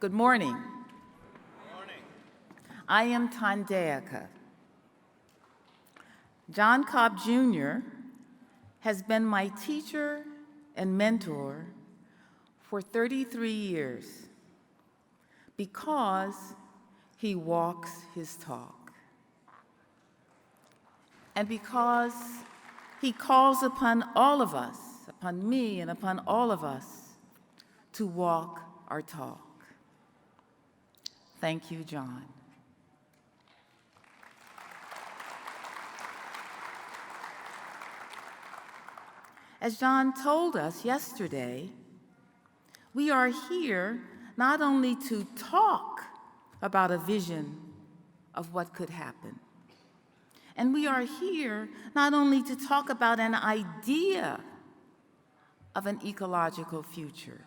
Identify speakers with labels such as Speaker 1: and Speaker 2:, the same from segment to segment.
Speaker 1: Good morning. I am Tandaica. John Cobb Jr. has been my teacher and mentor for 33 years because he walks his talk and because he calls upon all of us, upon me and upon all of us, to walk our talk. Thank you, John. As John told us yesterday, we are here not only to talk about a vision of what could happen, and we are here not only to talk about an idea of an ecological future,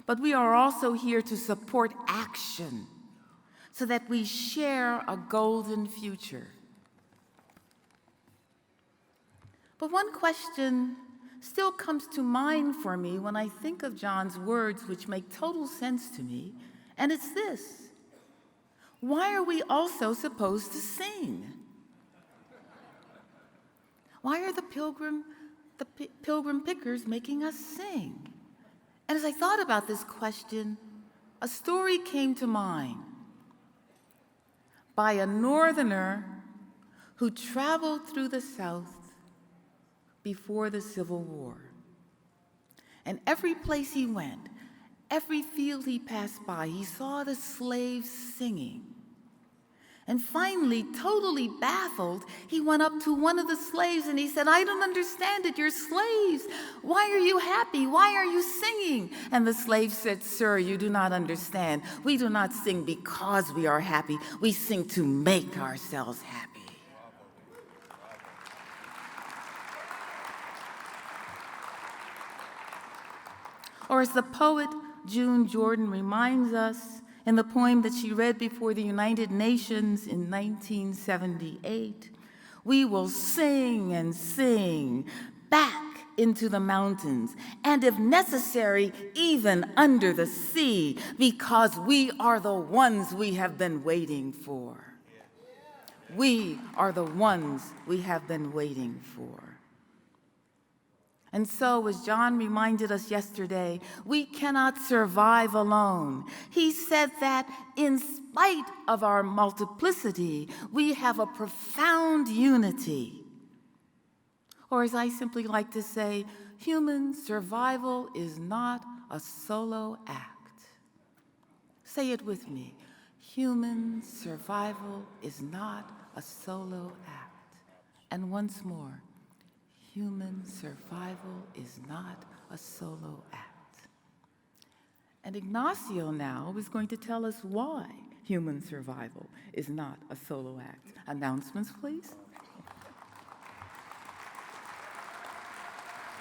Speaker 1: but we are also here to support action so that we share a golden future. But one question still comes to mind for me when I think of John's words, which make total sense to me, and it's this: why are we also supposed to sing? Why are the pilgrim pickers making us sing? And as I thought about this question, a story came to mind by a northerner who traveled through the South before the Civil War. And every place he went, every field he passed by, he saw the slaves singing. And finally, totally baffled, he went up to one of the slaves and he said, "I don't understand it, you're slaves. Why are you happy? Why are you singing?" And the slave said, "Sir, you do not understand. We do not sing because we are happy. We sing to make ourselves happy." Or as the poet June Jordan reminds us in the poem that she read before the United Nations in 1978, "We will sing and sing back into the mountains, and if necessary, even under the sea, because we are the ones we have been waiting for." We are the ones we have been waiting for. And so, as John reminded us yesterday, we cannot survive alone. He said that in spite of our multiplicity, we have a profound unity. Or as I simply like to say, human survival is not a solo act. Say it with me. Human survival is not a solo act. And once more, human survival is not a solo act. And Ignacio now is going to tell us why human survival is not a solo act. Announcements, please.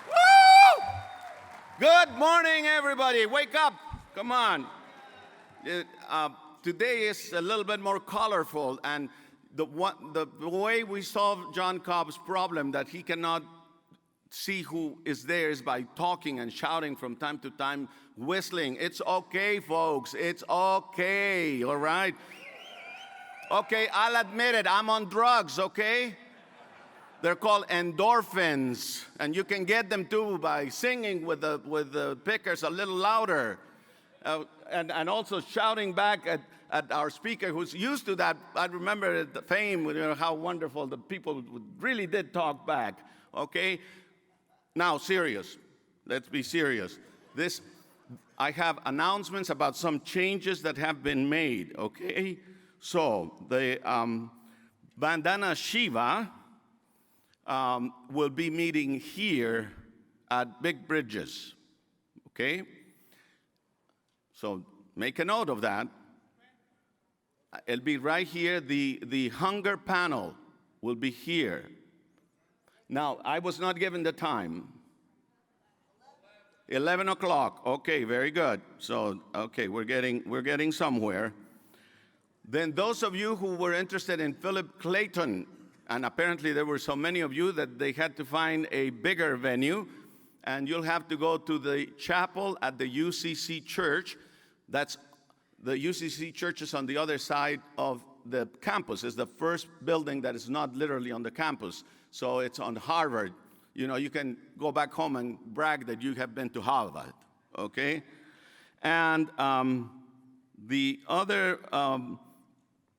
Speaker 2: Woo! Good morning, everybody. Wake up. Come on. Today is a little bit more colorful, and the way we solve John Cobb's problem that he cannot see who is there is by talking and shouting from time to time, whistling. It's okay, folks. It's okay, all right? Okay, I'll admit it. I'm on drugs, okay? They're called endorphins, and you can get them too by singing with the pickers a little louder, and also shouting back at our speaker who's used to that. I remember the fame, how wonderful the people really did talk back, okay? Now, serious. Let's be serious. I have announcements about some changes that have been made, okay? So, the Bandana Shiva will be meeting here at Big Bridges, okay? So, make a note of that. It'll be right here. The hunger panel will be here. Now, I was not given the time. 11 o'clock. Okay, very good. So, okay, we're getting somewhere. Then those of you who were interested in Philip Clayton, and apparently there were so many of you that they had to find a bigger venue, and you'll have to go to the chapel at the UCC Church. That's the UCC church is on the other side of the campus. It's the first building that is not literally on the campus. So it's on Harvard. You know, you can go back home and brag that you have been to Harvard, okay? And the other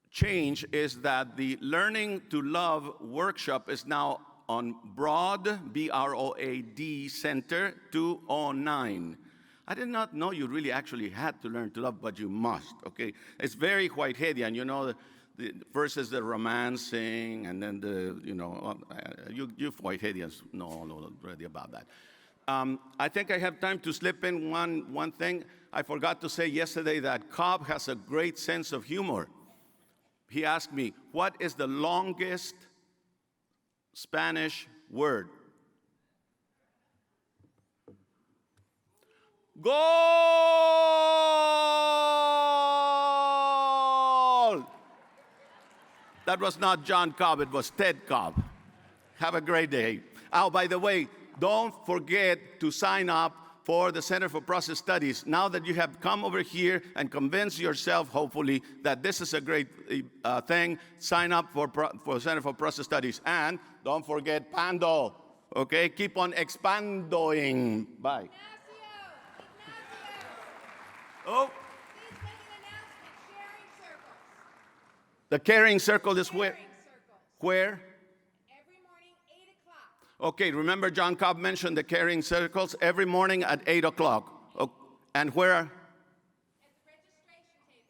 Speaker 2: change is that the Learning to Love workshop is now on Broad, B-R-O-A-D, Center 209. I did not know you really actually had to learn to love, but you must, okay? It's very Whiteheadian, you know, first is the romancing, and then you Whiteheadians know already about that. I think I have time to slip in one thing. I forgot to say yesterday that Cobb has a great sense of humor. He asked me, what is the longest Spanish word? Goal! That was not John Cobb, it was Ted Cobb. Have a great day. Oh, by the way, don't forget to sign up for the Center for Process Studies. Now that you have come over here and convinced yourself, hopefully, that this is a great thing, sign up for Center for Process Studies. And don't forget Pando, okay? Keep on expandoing. Bye.
Speaker 3: Ignacio.
Speaker 2: Oh,
Speaker 3: Please make an announcement. Sharing circles.
Speaker 2: the caring circle is where?
Speaker 3: Sharing circles.
Speaker 2: Where?
Speaker 3: Every morning, 8 o'clock.
Speaker 2: Okay, remember John Cobb mentioned the caring circles every morning at 8 o'clock. And where?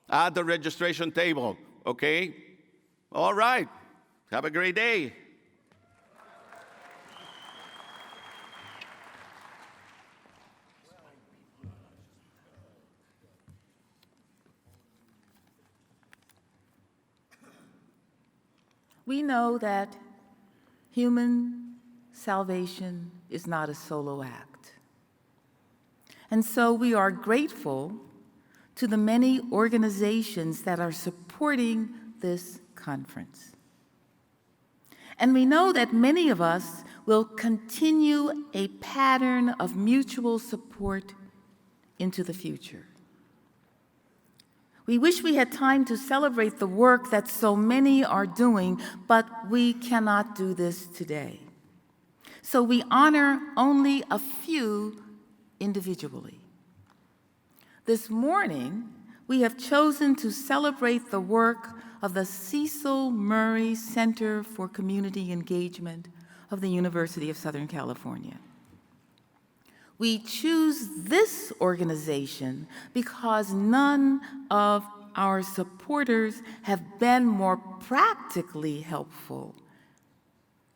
Speaker 3: At the registration table.
Speaker 2: At the registration table, okay? All right, have a great day.
Speaker 1: We know that human salvation is not a solo act. And so we are grateful to the many organizations that are supporting this conference. And we know that many of us will continue a pattern of mutual support into the future. We wish we had time to celebrate the work that so many are doing, but we cannot do this today. So we honor only a few individually. This morning, we have chosen to celebrate the work of the Cecil Murray Center for Community Engagement of the University of Southern California. We choose this organization because none of our supporters have been more practically helpful,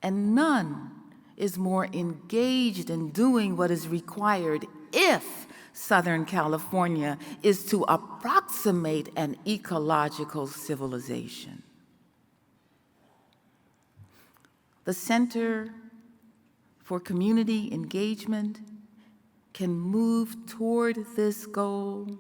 Speaker 1: and none is more engaged in doing what is required if Southern California is to approximate an ecological civilization. The Center for Community Engagement can move toward this goal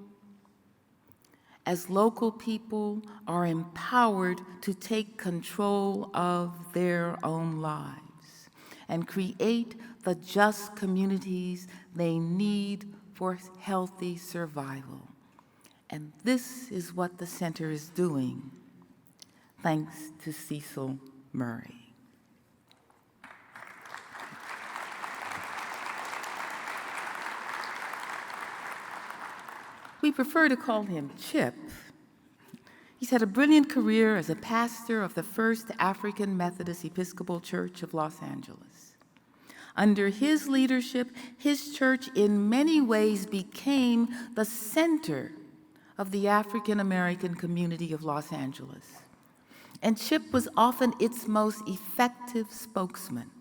Speaker 1: as local people are empowered to take control of their own lives and create the just communities they need for healthy survival. And this is what the center is doing, thanks to Cecil Murray. We prefer to call him Chip. He's had a brilliant career as a pastor of the First African Methodist Episcopal Church of Los Angeles. Under his leadership, his church in many ways became the center of the African American community of Los Angeles. And Chip was often its most effective spokesman.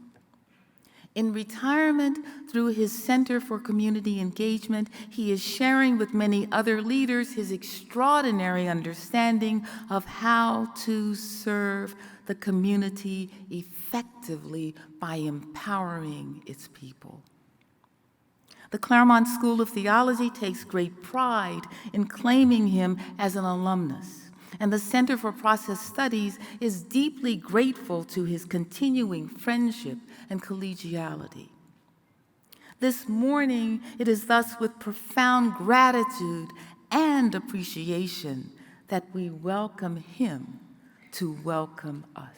Speaker 1: In retirement, through his Center for Community Engagement, he is sharing with many other leaders his extraordinary understanding of how to serve the community effectively by empowering its people. The Claremont School of Theology takes great pride in claiming him as an alumnus, and the Center for Process Studies is deeply grateful to his continuing friendship and collegiality. This morning, it is thus with profound gratitude and appreciation that we welcome him to welcome us.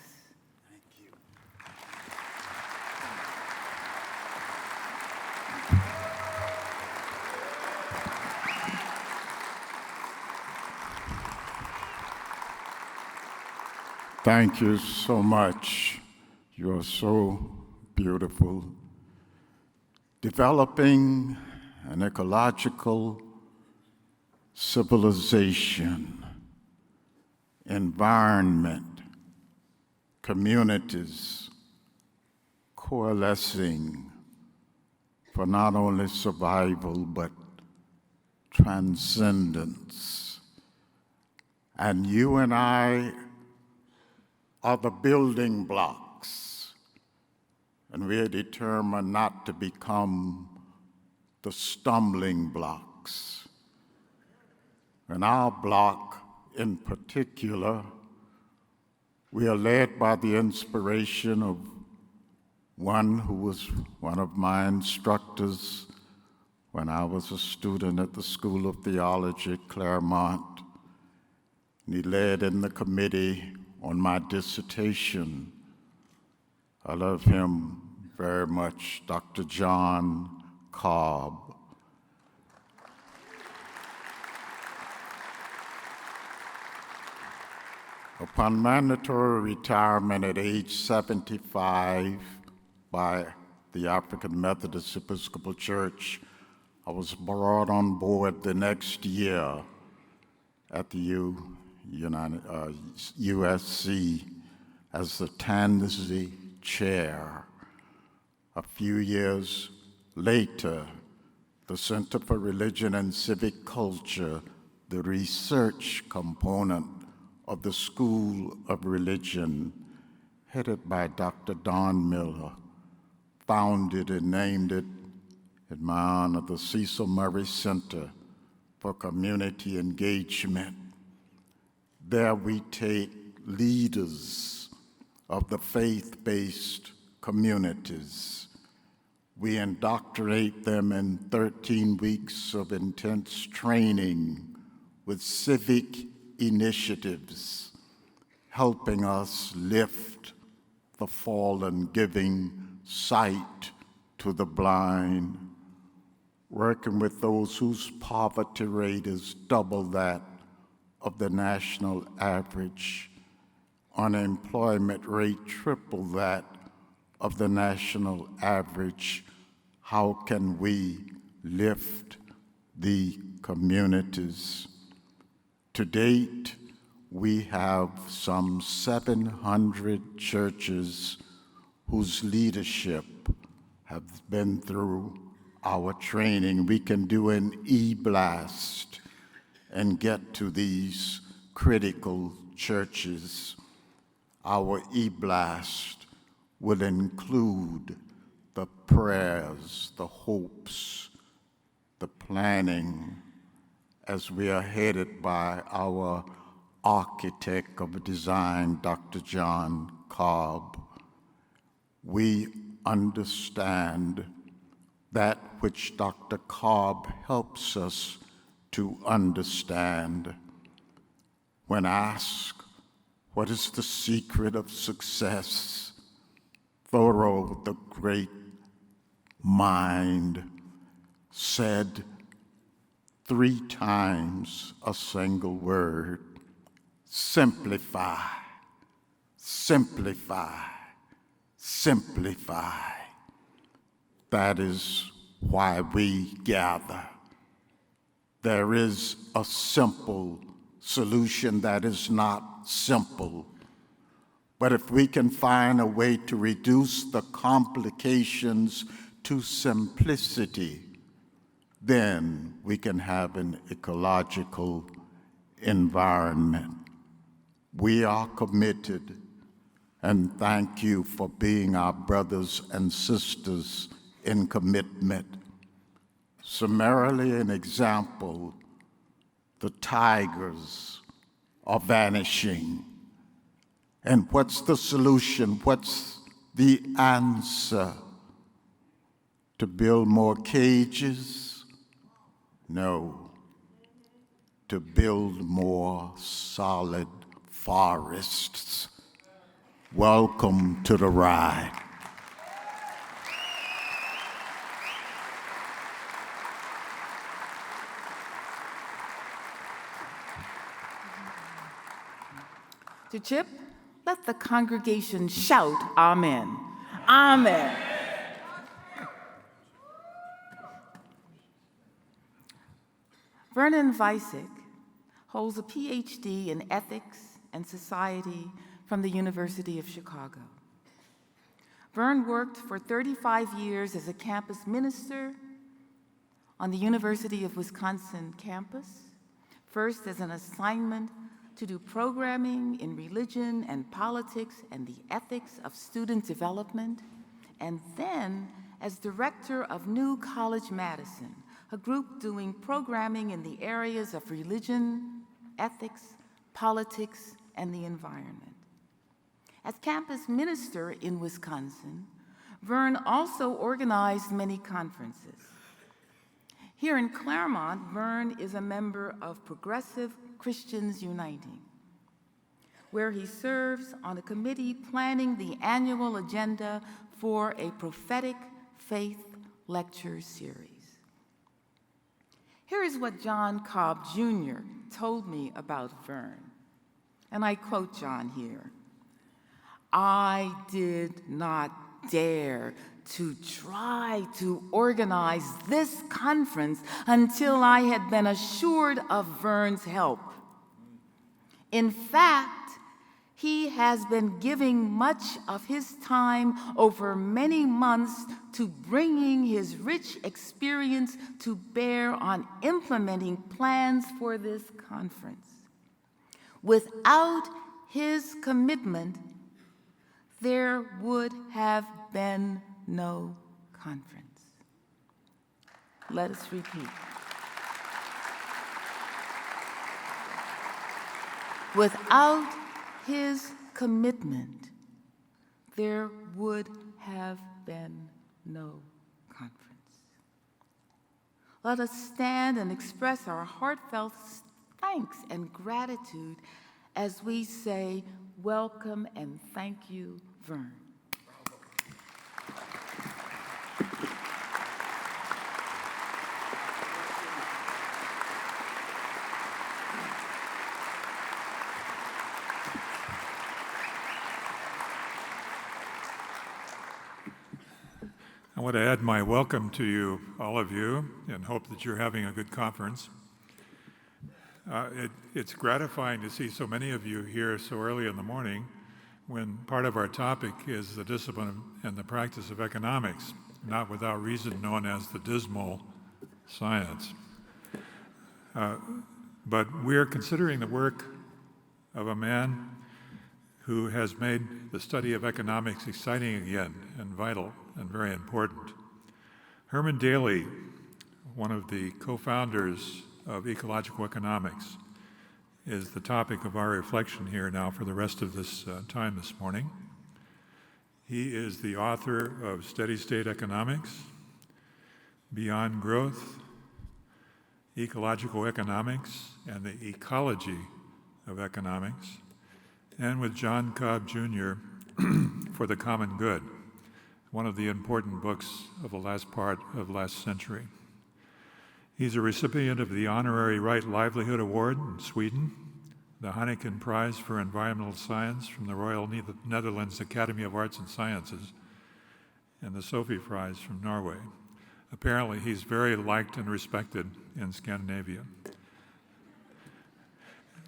Speaker 4: Thank you so much. You are so beautiful. Developing an ecological civilization, environment, communities coalescing for not only survival but transcendence. And you and I are the building blocks, and we are determined not to become the stumbling blocks. And our block in particular, we are led by the inspiration of one who was one of my instructors when I was a student at the School of Theology at Claremont. And he led in the committee on my dissertation. I love him very much, Dr. John Cobb. Upon mandatory retirement at age 75 by the African Methodist Episcopal Church, I was brought on board the next year at the USC as the Tansey Chair. A few years later, the Center for Religion and Civic Culture, the research component of the School of Religion, headed by Dr. Don Miller, founded and named it in my honor the Cecil Murray Center for Community Engagement. There we take leaders of the faith-based communities. We indoctrinate them in 13 weeks of intense training with civic initiatives, helping us lift the fallen, giving sight to the blind, working with those whose poverty rate is double that of the national average, unemployment rate triple that of the national average. How can we lift the communities? To date, we have some 700 churches whose leadership have been through our training. We can do an e-blast and get to these critical churches. Our e-blast will include the prayers, the hopes, the planning, as we are headed by our architect of design, Dr. John Cobb. We understand that which Dr. Cobb helps us to understand. When asked, what is the secret of success? Thoreau, the great mind, said 3 times a single word: simplify, simplify, simplify. That is why we gather. There is a simple solution that is not simple. But if we can find a way to reduce the complications to simplicity, then we can have an ecological environment. We are committed, and thank you for being our brothers and sisters in commitment. Summarily, an example: the tigers are vanishing. And what's the solution? What's the answer? To build more cages? No. to build more solid forests. Welcome to the ride.
Speaker 1: To Chip, let the congregation shout amen. Amen. Vernon Visick holds a PhD in ethics and society from the University of Chicago. Vern worked for 35 years as a campus minister on the University of Wisconsin campus, first as an assignment to do programming in religion and politics and the ethics of student development, and then as director of New College Madison, a group doing programming in the areas of religion, ethics, politics, and the environment. As campus minister in Wisconsin, Vern also organized many conferences. Here in Claremont, Vern is a member of Progressive Christians Uniting, where he serves on a committee planning the annual agenda for a prophetic faith lecture series. Here is what John Cobb Jr. told me about Vern, and I quote John here. "I did not dare to try to organize this conference until I had been assured of Vern's help. In fact, he has been giving much of his time over many months to bringing his rich experience to bear on implementing plans for this conference. Without his commitment, there would have been no conference." Let us repeat. Without his commitment, there would have been no conference. Let us stand and express our heartfelt thanks and gratitude as we say, welcome and thank you, Vern.
Speaker 5: I want to add my welcome to you, all of you, and hope that you're having a good conference. It's gratifying to see so many of you here so early in the morning when part of our topic is the discipline and the practice of economics, not without reason known as the dismal science. But we're considering the work of a man who has made the study of economics exciting again and vital and very important. Herman Daly, one of the co-founders of Ecological Economics, is the topic of our reflection here now for the rest of this time this morning. He is the author of Steady State Economics, Beyond Growth, Ecological Economics, and the Ecology of Economics, and with John Cobb Jr. for the Common Good, one of the important books of the last part of last century. He's a recipient of the Honorary Right Livelihood Award in Sweden, the Heineken Prize for Environmental Science from the Royal Netherlands Academy of Arts and Sciences, and the Sophie Prize from Norway. Apparently, he's very liked and respected in Scandinavia.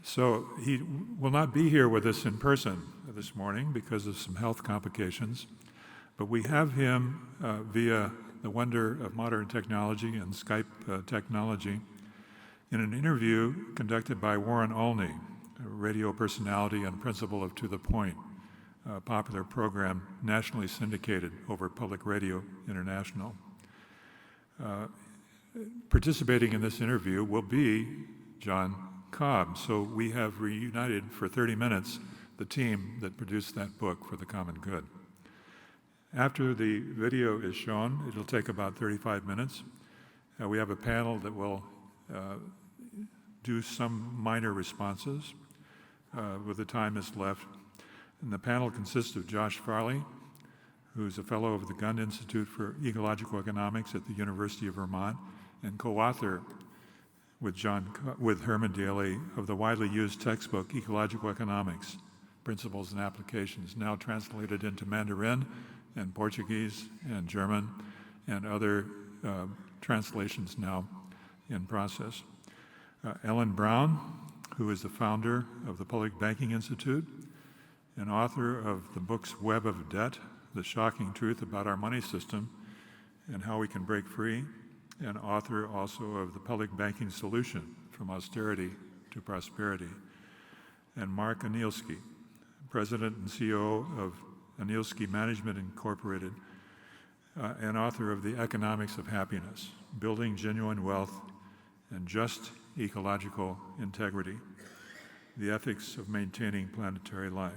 Speaker 5: So he will not be here with us in person this morning because of some health complications, but we have him via the wonder of modern technology and Skype technology in an interview conducted by Warren Olney, a radio personality and principal of To the Point, a popular program nationally syndicated over Public Radio International. Participating in this interview will be John Cobb. So we have reunited for 30 minutes the team that produced that book for the common good. After the video is shown, it'll take about 35 minutes. We have a panel that will do some minor responses with the time that's left. And the panel consists of Josh Farley, who's a fellow of the Gunn Institute for Ecological Economics at the University of Vermont and co-author with Herman Daly of the widely used textbook Ecological Economics, Principles and Applications, now translated into Mandarin and Portuguese and German and other translations now in process. Ellen Brown, who is the founder of the Public Banking Institute and author of the books Web of Debt, The Shocking Truth About Our Money System and How We Can Break Free, and author also of The Public Banking Solution, From Austerity to Prosperity. And Mark Anielski, President and CEO of Anielski Management Incorporated, and author of The Economics of Happiness, Building Genuine Wealth and Just Ecological Integrity, The Ethics of Maintaining Planetary Life.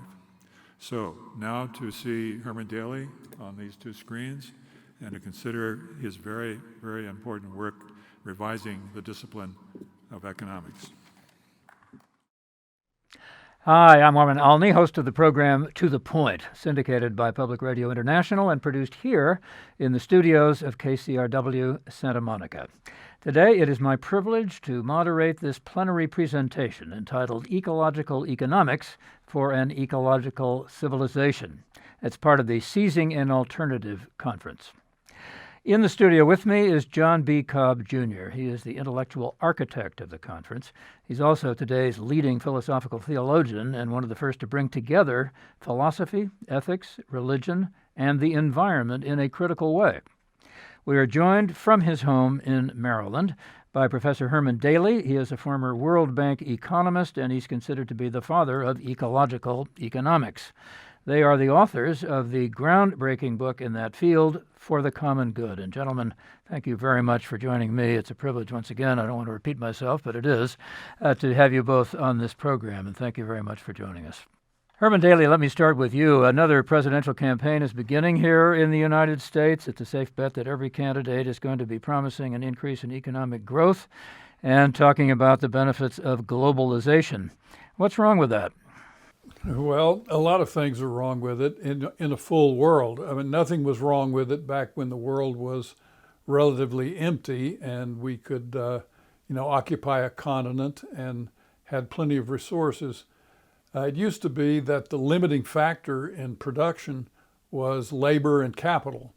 Speaker 5: So now to see Herman Daly on these two screens and to consider his very, very important work revising the discipline of economics.
Speaker 6: Hi, I'm Norman Olney, host of the program To the Point, syndicated by Public Radio International and produced here in the studios of KCRW Santa Monica. Today, it is my privilege to moderate this plenary presentation entitled Ecological Economics for an Ecological Civilization. It's part of the Seizing an Alternative Conference. In the studio with me is John B. Cobb, Jr. He is the intellectual architect of the conference. He's also today's leading philosophical theologian and one of the first to bring together philosophy, ethics, religion, and the environment in a critical way. We are joined from his home in Maryland by Professor Herman Daly. He is a former World Bank economist, and he's considered to be the father of ecological economics. They are the authors of the groundbreaking book in that field, For the Common Good. And gentlemen, thank you very much for joining me. It's a privilege once again, I don't want to repeat myself, but it is, to have you both on this program, and thank you very much for joining us. Herman Daly, let me start with you. Another presidential campaign is beginning here in the United States. It's a safe bet that every candidate is going to be promising an increase in economic growth and talking about the benefits of globalization. What's wrong with that?
Speaker 7: Well, a lot of things are wrong with it in a full world. I mean, nothing was wrong with it back when the world was relatively empty and we could, occupy a continent and had plenty of resources. It used to be that the limiting factor in production was labor and capital.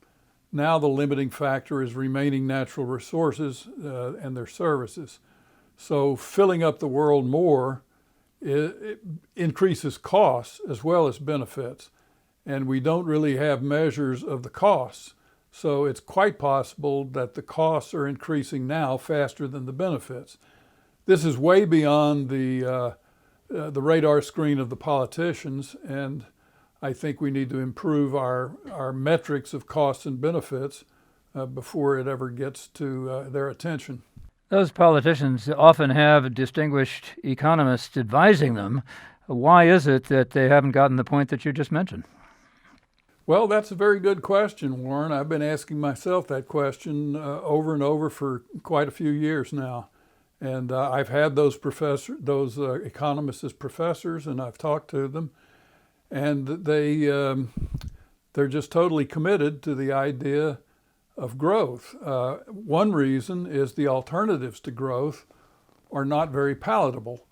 Speaker 7: Now the limiting factor is remaining natural resources and their services. So filling up the world more it increases costs as well as benefits. And we don't really have measures of the costs. So it's quite possible that the costs are increasing now faster than the benefits. This is way beyond the radar screen of the politicians, and I think we need to improve our metrics of costs and benefits before it ever gets to their attention.
Speaker 6: Those politicians often have distinguished economists advising them. Why is it that they haven't gotten the point that you just mentioned?
Speaker 7: Well, that's a very good question, Warren. I've been asking myself that question over and over for quite a few years now. And I've had those economists as professors, and I've talked to them. And they're just totally committed to the idea of growth. One reason is the alternatives to growth are not very palatable.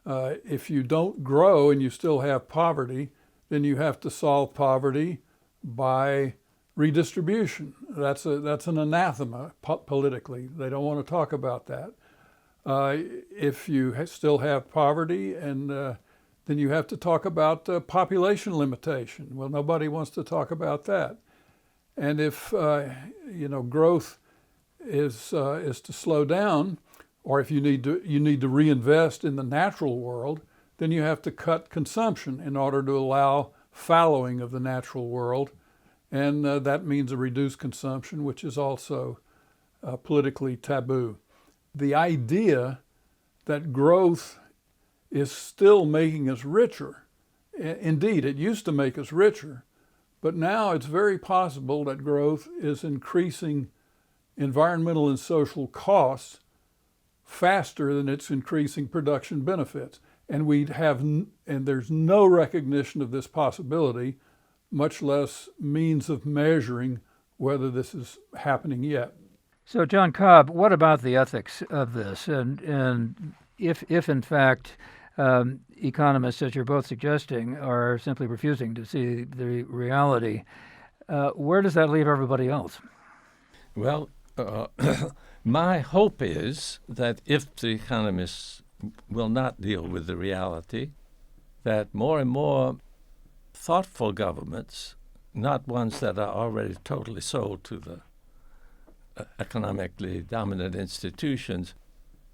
Speaker 7: If you don't grow and you still have poverty, then you have to solve poverty by redistribution. That's an anathema politically. They don't want to talk about that. If you still have poverty, and then you have to talk about population limitation. Well, nobody wants to talk about that. And if growth is to slow down, or if you need to reinvest in the natural world, then you have to cut consumption in order to allow fallowing of the natural world, and that means a reduced consumption, which is also politically taboo. The idea that growth is still making us richer, indeed, it used to make us richer, but now it's very possible that growth is increasing environmental and social costs faster than it's increasing production benefits. And there's no recognition of this possibility, much less means of measuring whether this is happening yet.
Speaker 6: So, John Cobb, what about the ethics of this? And if in fact economists, as you're both suggesting, are simply refusing to see the reality, where does that leave everybody else?
Speaker 8: Well, my hope is that if the economists will not deal with the reality, that more and more thoughtful governments, not ones that are already totally sold to the economically dominant institutions,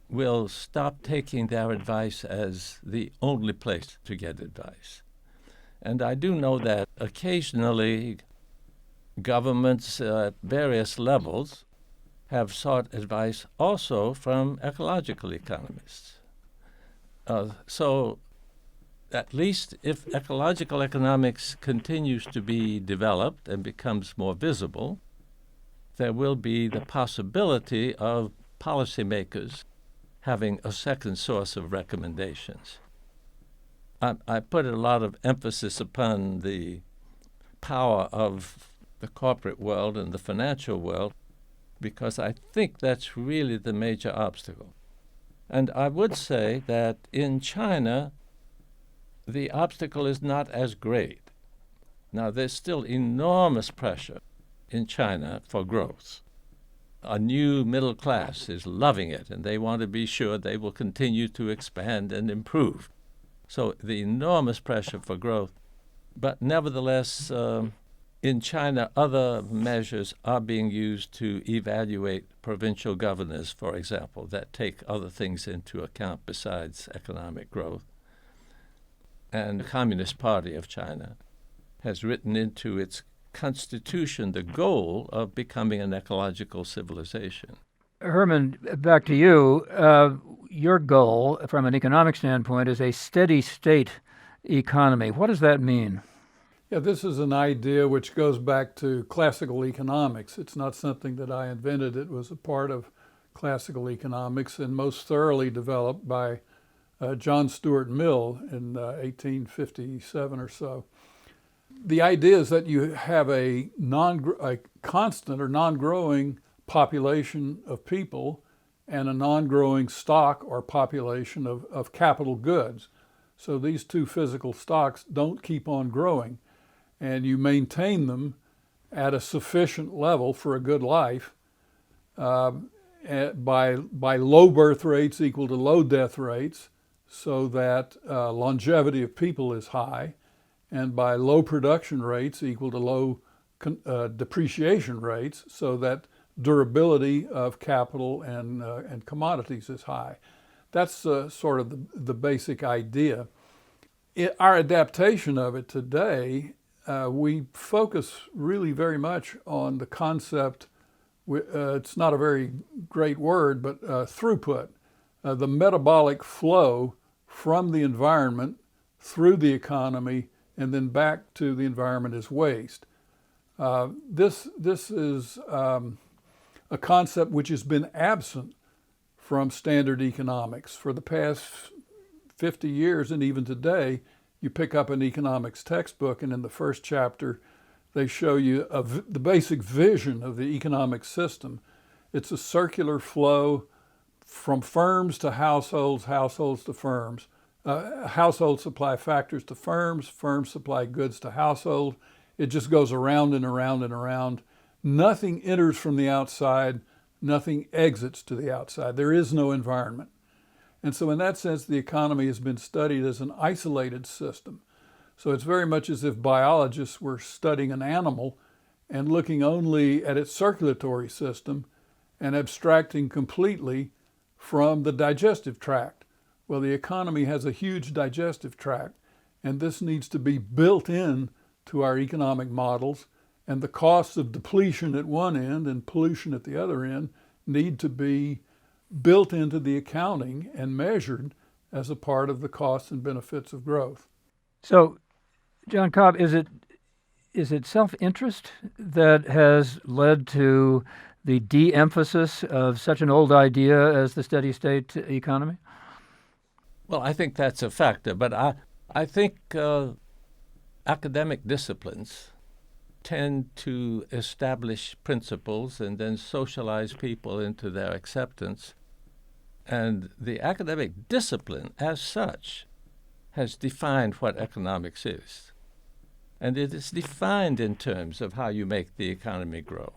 Speaker 8: will stop taking their advice as the only place to get advice. And I do know that occasionally governments at various levels have sought advice also from ecological economists. So at least if ecological economics continues to be developed and becomes more visible, there will be the possibility of policymakers having a second source of recommendations. I put a lot of emphasis upon the power of the corporate world and the financial world because I think that's really the major obstacle. And I would say that in China, the obstacle is not as great. Now, there's still enormous pressure in China for growth. A new middle class is loving it, and they want to be sure they will continue to expand and improve. So the enormous pressure for growth. But nevertheless, in China, other measures are being used to evaluate provincial governors, for example, that take other things into account besides economic growth. And the Communist Party of China has written into its constitution the goal of becoming an ecological civilization.
Speaker 6: Herman, back to you. Your goal from an economic standpoint is a steady state economy. What does that mean?
Speaker 7: Yeah, this is an idea which goes back to classical economics. It's not something that I invented. It was a part of classical economics and most thoroughly developed by John Stuart Mill in 1857 or so. The idea is that you have a constant or non-growing population of people and a non-growing stock or population of capital goods. So these two physical stocks don't keep on growing, and you maintain them at a sufficient level for a good life by low birth rates equal to low death rates, so that longevity of people is high, and by low production rates equal to low depreciation rates, so that durability of capital and commodities is high. That's sort of the basic idea. Our adaptation of it today, we focus really very much on the concept, it's not a very great word, but throughput, the metabolic flow from the environment through the economy and then back to the environment as waste. This is a concept which has been absent from standard economics. For the past 50 years and even today, you pick up an economics textbook and in the first chapter, they show you the basic vision of the economic system. It's a circular flow from firms to households, households to firms. Households supply factors to firms, firms supply goods to household. It just goes around and around and around. Nothing enters from the outside, nothing exits to the outside. There is no environment. And so in that sense, the economy has been studied as an isolated system. So it's very much as if biologists were studying an animal and looking only at its circulatory system and abstracting completely from the digestive tract. Well, the economy has a huge digestive tract, and this needs to be built in to our economic models, and the costs of depletion at one end and pollution at the other end need to be built into the accounting and measured as a part of the costs and benefits of growth.
Speaker 6: So, John Cobb, is it self-interest that has led to the de-emphasis of such an old idea as the steady state economy?
Speaker 8: Well, I think that's a factor, but I think academic disciplines tend to establish principles and then socialize people into their acceptance. And the academic discipline, as such, has defined what economics is. And it is defined in terms of how you make the economy grow.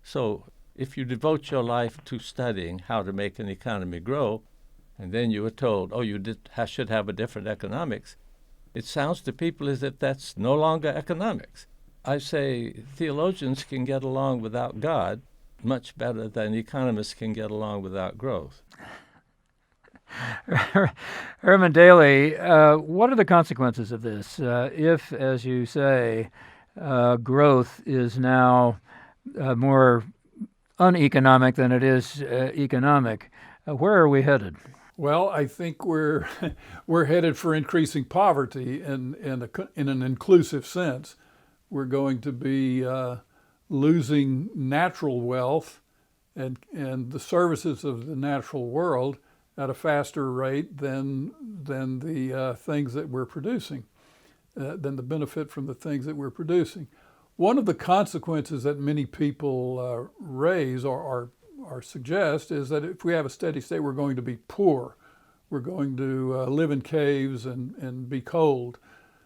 Speaker 8: So if you devote your life to studying how to make an economy grow, and then you were told, oh, you should have a different economics, it sounds to people as if that's no longer economics. I say theologians can get along without God much better than economists can get along without growth.
Speaker 6: Herman Daly, what are the consequences of this? If, as you say, growth is now more uneconomic than it is economic, where are we headed?
Speaker 7: Well, I think we're headed for increasing poverty in an inclusive sense. We're going to be losing natural wealth and the services of the natural world at a faster rate than the things that we're producing, than the benefit from the things that we're producing. One of the consequences that many people raise or suggest is that if we have a steady state, we're going to be poor. We're going to live in caves and be cold.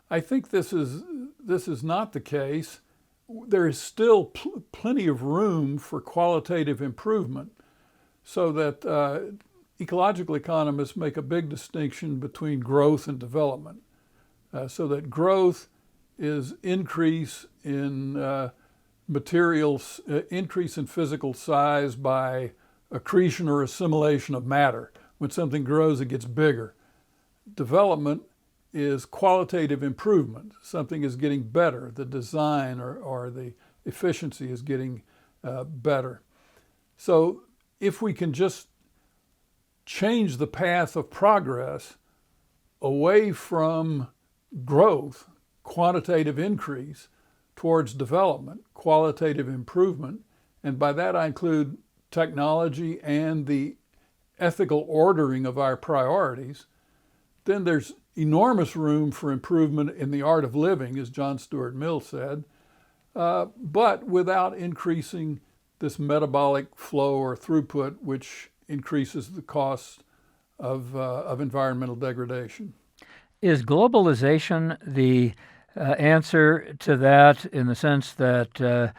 Speaker 7: I think this is not the case. There is still plenty of room for qualitative improvement, so that ecological economists make a big distinction between growth and development. So that growth is increase in materials, increase in physical size by accretion or assimilation of matter. When something grows, it gets bigger. Development is qualitative improvement. Something is getting better. The design or the efficiency is getting better. So if we can just change the path of progress away from growth, quantitative increase, towards development, qualitative improvement, and by that I include technology and the ethical ordering of our priorities, then there's enormous room for improvement in the art of living, as John Stuart Mill said, but without increasing this metabolic flow or throughput, which increases the cost of environmental degradation.
Speaker 6: Is globalization the answer to that, in the sense that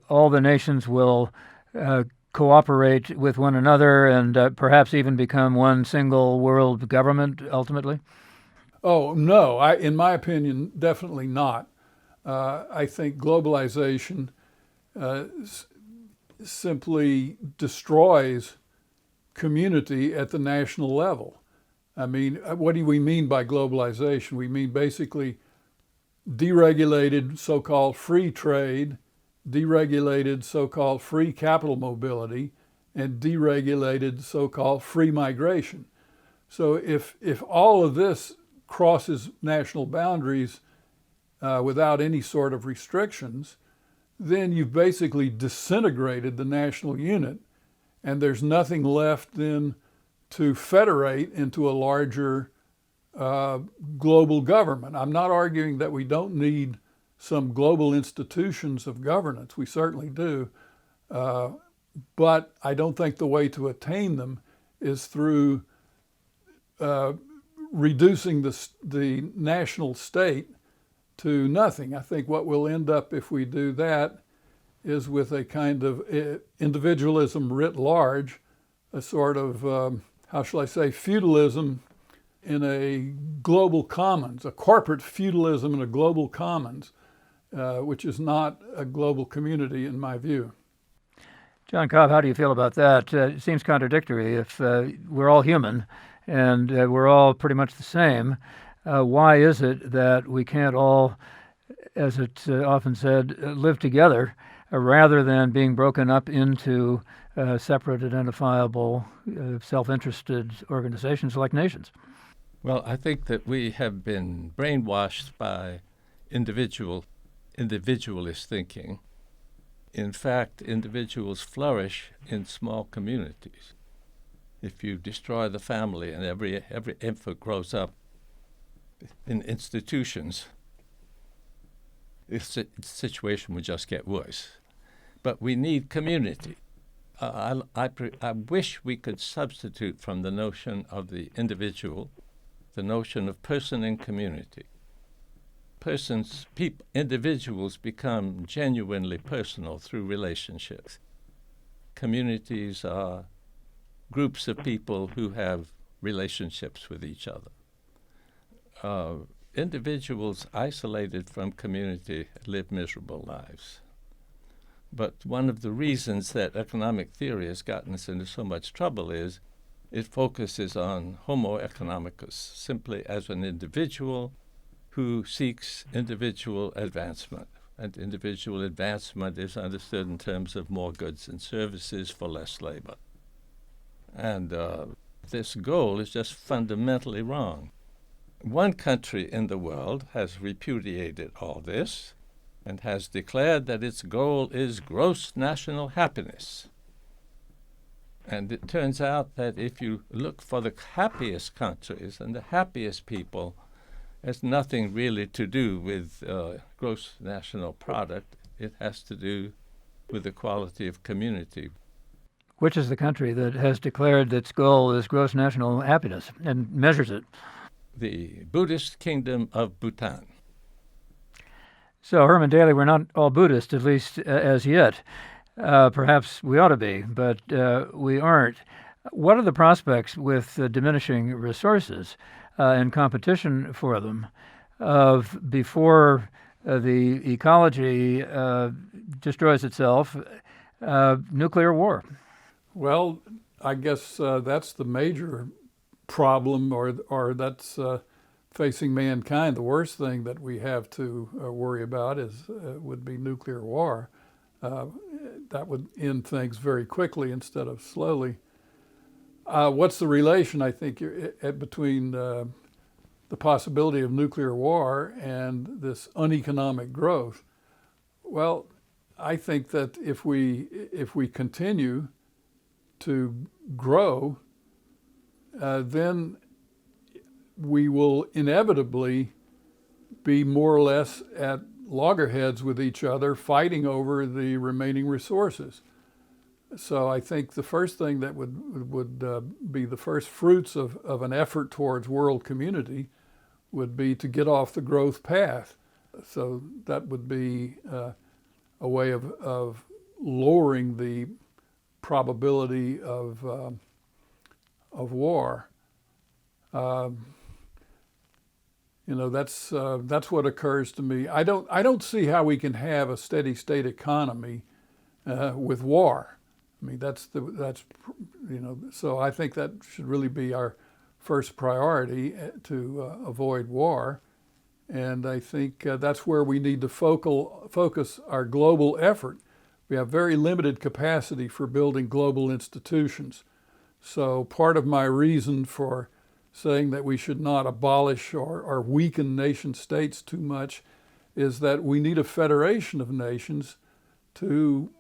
Speaker 6: all the nations will cooperate with one another and perhaps even become one single world government ultimately?
Speaker 7: Oh, no. In my opinion, definitely not. I think globalization simply destroys community at the national level. I mean, what do we mean by globalization? We mean basically deregulated so-called free trade, deregulated so-called free capital mobility, and deregulated so-called free migration. So if all of this crosses national boundaries without any sort of restrictions, then you've basically disintegrated the national unit, and there's nothing left then to federate into a larger global government. I'm not arguing that we don't need some global institutions of governance. We certainly do. But I don't think the way to attain them is through reducing the national state to nothing. I think what we'll end up if we do that is with a kind of individualism writ large, a sort of, how shall I say, feudalism in a global commons, a corporate feudalism in a global commons, which is not a global community in my view.
Speaker 6: John Cobb, how do you feel about that? It seems contradictory. If we're all human and we're all pretty much the same, why is it that we can't all, as it's often said, live together rather than being broken up into separate, identifiable, self-interested organizations like nations?
Speaker 8: Well, I think that we have been brainwashed by individualist thinking. In fact, individuals flourish in small communities. If you destroy the family and every infant grows up in institutions, the situation would just get worse. But we need community. I wish we could substitute from the notion of the individual the notion of person and community. Individuals become genuinely personal through relationships. Communities are groups of people who have relationships with each other. Individuals isolated from community live miserable lives. But one of the reasons that economic theory has gotten us into so much trouble is it focuses on homo economicus, simply as an individual who seeks individual advancement. And individual advancement is understood in terms of more goods and services for less labor. And this goal is just fundamentally wrong. One country in the world has repudiated all this and has declared that its goal is gross national happiness. And it turns out that if you look for the happiest countries and the happiest people, has nothing really to do with gross national product. It has to do with the quality of community.
Speaker 6: Which is the country that has declared its goal is gross national happiness and measures it?
Speaker 8: The Buddhist kingdom of Bhutan.
Speaker 6: So, Herman Daly, we're not all Buddhist, at least as yet. Perhaps we ought to be, but we aren't. What are the prospects with diminishing resources and competition for them before the ecology destroys itself, nuclear war?
Speaker 7: Well, I guess that's the major problem, or that's facing mankind. The worst thing that we have to worry about would be nuclear war. That would end things very quickly instead of slowly. What's the relation, I think, between the possibility of nuclear war and this uneconomic growth? Well, I think that if we continue to grow, then we will inevitably be more or less at loggerheads with each other, fighting over the remaining resources. So I think the first thing that would be the first fruits of an effort towards world community would be to get off the growth path. So that would be a way of lowering the probability of war. That's what occurs to me. I don't see how we can have a steady state economy with war. I mean, so I think that should really be our first priority, to avoid war. And I think that's where we need to focus our global effort. We have very limited capacity for building global institutions. So part of my reason for saying that we should not abolish or weaken nation states too much is that we need a federation of nations to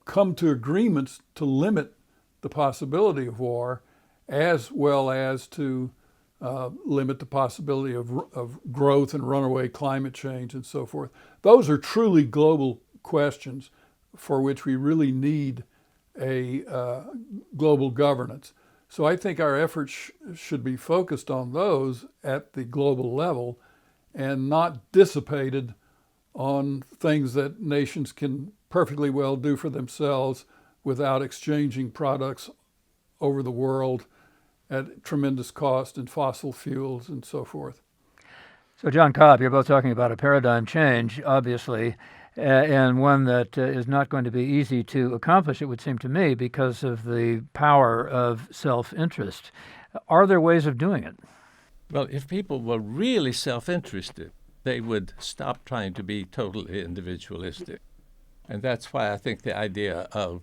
Speaker 7: come to agreements to limit the possibility of war, as well as to limit the possibility of growth and runaway climate change and so forth. Those are truly global questions for which we really need a global governance. So I think our efforts should be focused on those at the global level and not dissipated on things that nations can perfectly well do for themselves without exchanging products over the world at tremendous cost in fossil fuels and so forth.
Speaker 6: So John Cobb, you're both talking about a paradigm change, obviously, and one that is not going to be easy to accomplish, it would seem to me, because of the power of self-interest. Are there ways of doing it?
Speaker 8: Well, if people were really self-interested, they would stop trying to be totally individualistic. And that's why I think the idea of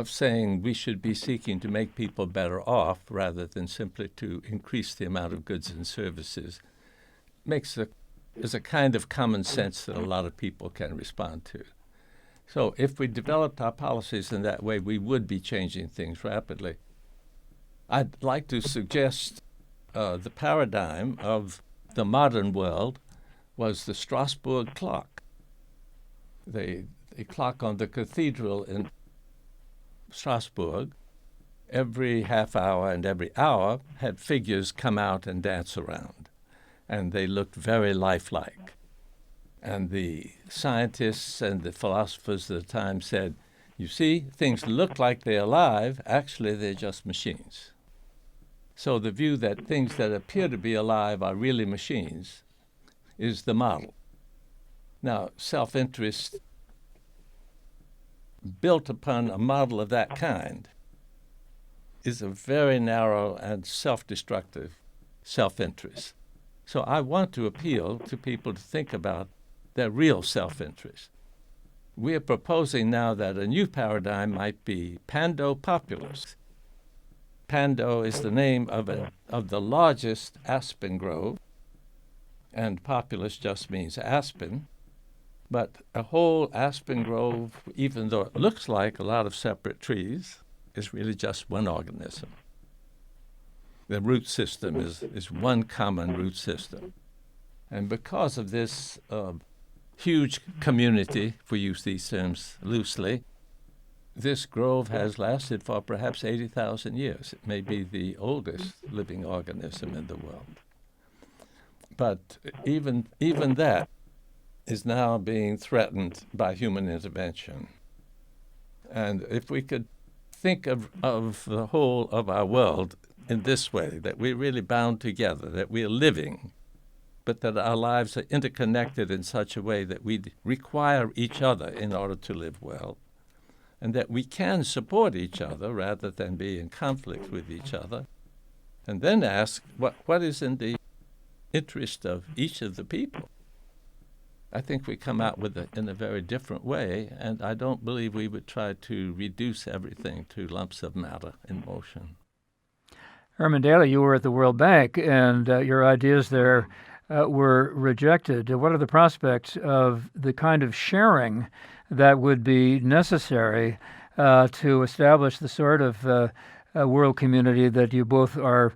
Speaker 8: saying we should be seeking to make people better off rather than simply to increase the amount of goods and services makes is a kind of common sense that a lot of people can respond to. So if we developed our policies in that way, we would be changing things rapidly. I'd like to suggest the paradigm of the modern world was the Strasbourg clock. The clock on the cathedral in Strasbourg, every half hour and every hour had figures come out and dance around, and they looked very lifelike. And the scientists and the philosophers of the time said, you see, things look like they're alive, actually they're just machines. So the view that things that appear to be alive are really machines is the model. Now, self-interest built upon a model of that kind is a very narrow and self-destructive self-interest. So I want to appeal to people to think about their real self-interest. We are proposing now that a new paradigm might be pando-populist. Pando is the name of the largest aspen grove, and populist just means aspen. But a whole aspen grove, even though it looks like a lot of separate trees, is really just one organism. The root system is one common root system. And because of this huge community, if we use these terms loosely, this grove has lasted for perhaps 80,000 years. It may be the oldest living organism in the world. But even that is now being threatened by human intervention. And if we could think of the whole of our world in this way, that we're really bound together, that we're living, but that our lives are interconnected in such a way that we require each other in order to live well, and that we can support each other rather than be in conflict with each other, and then ask what is in the interest of each of the people. I think we come out with it in a very different way, and I don't believe we would try to reduce everything to lumps of matter in motion.
Speaker 6: Herman Daly, you were at the World Bank, and your ideas there were rejected. What are the prospects of the kind of sharing that would be necessary to establish the sort of world community that you both are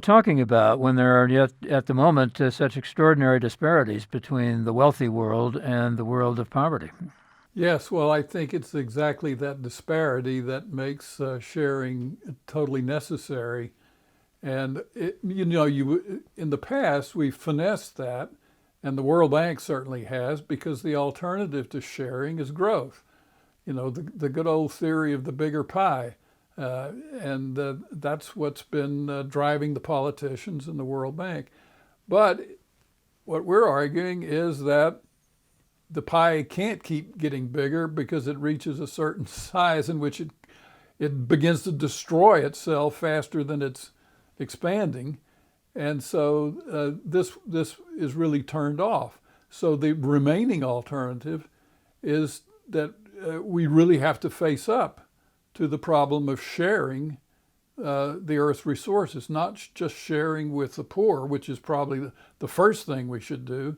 Speaker 6: talking about, when there are yet at the moment such extraordinary disparities between the wealthy world and the world of poverty?
Speaker 7: Yes, well, I think it's exactly that disparity that makes sharing totally necessary. And, in the past, we finessed that, and the World Bank certainly has, because the alternative to sharing is growth. The good old theory of the bigger pie. And that's what's been driving the politicians in the World Bank. But what we're arguing is that the pie can't keep getting bigger because it reaches a certain size in which it begins to destroy itself faster than it's expanding. And so this is really turned off. So the remaining alternative is that we really have to face up to the problem of sharing the Earth's resources, not just sharing with the poor, which is probably the first thing we should do,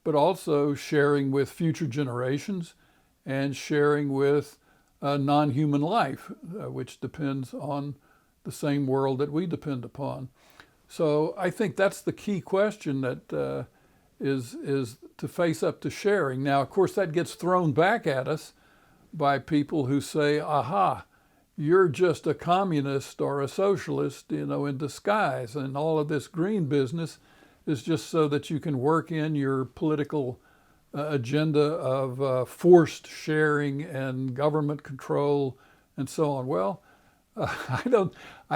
Speaker 7: but also sharing with future generations and sharing with non-human life, which depends on the same world that we depend upon. So I think that's the key question that is to face up to sharing. Now, of course, that gets thrown back at us by people who say, aha, you're just a communist or a socialist, in disguise, and all of this green business is just so that you can work in your political agenda of forced sharing and government control and so on. Well, I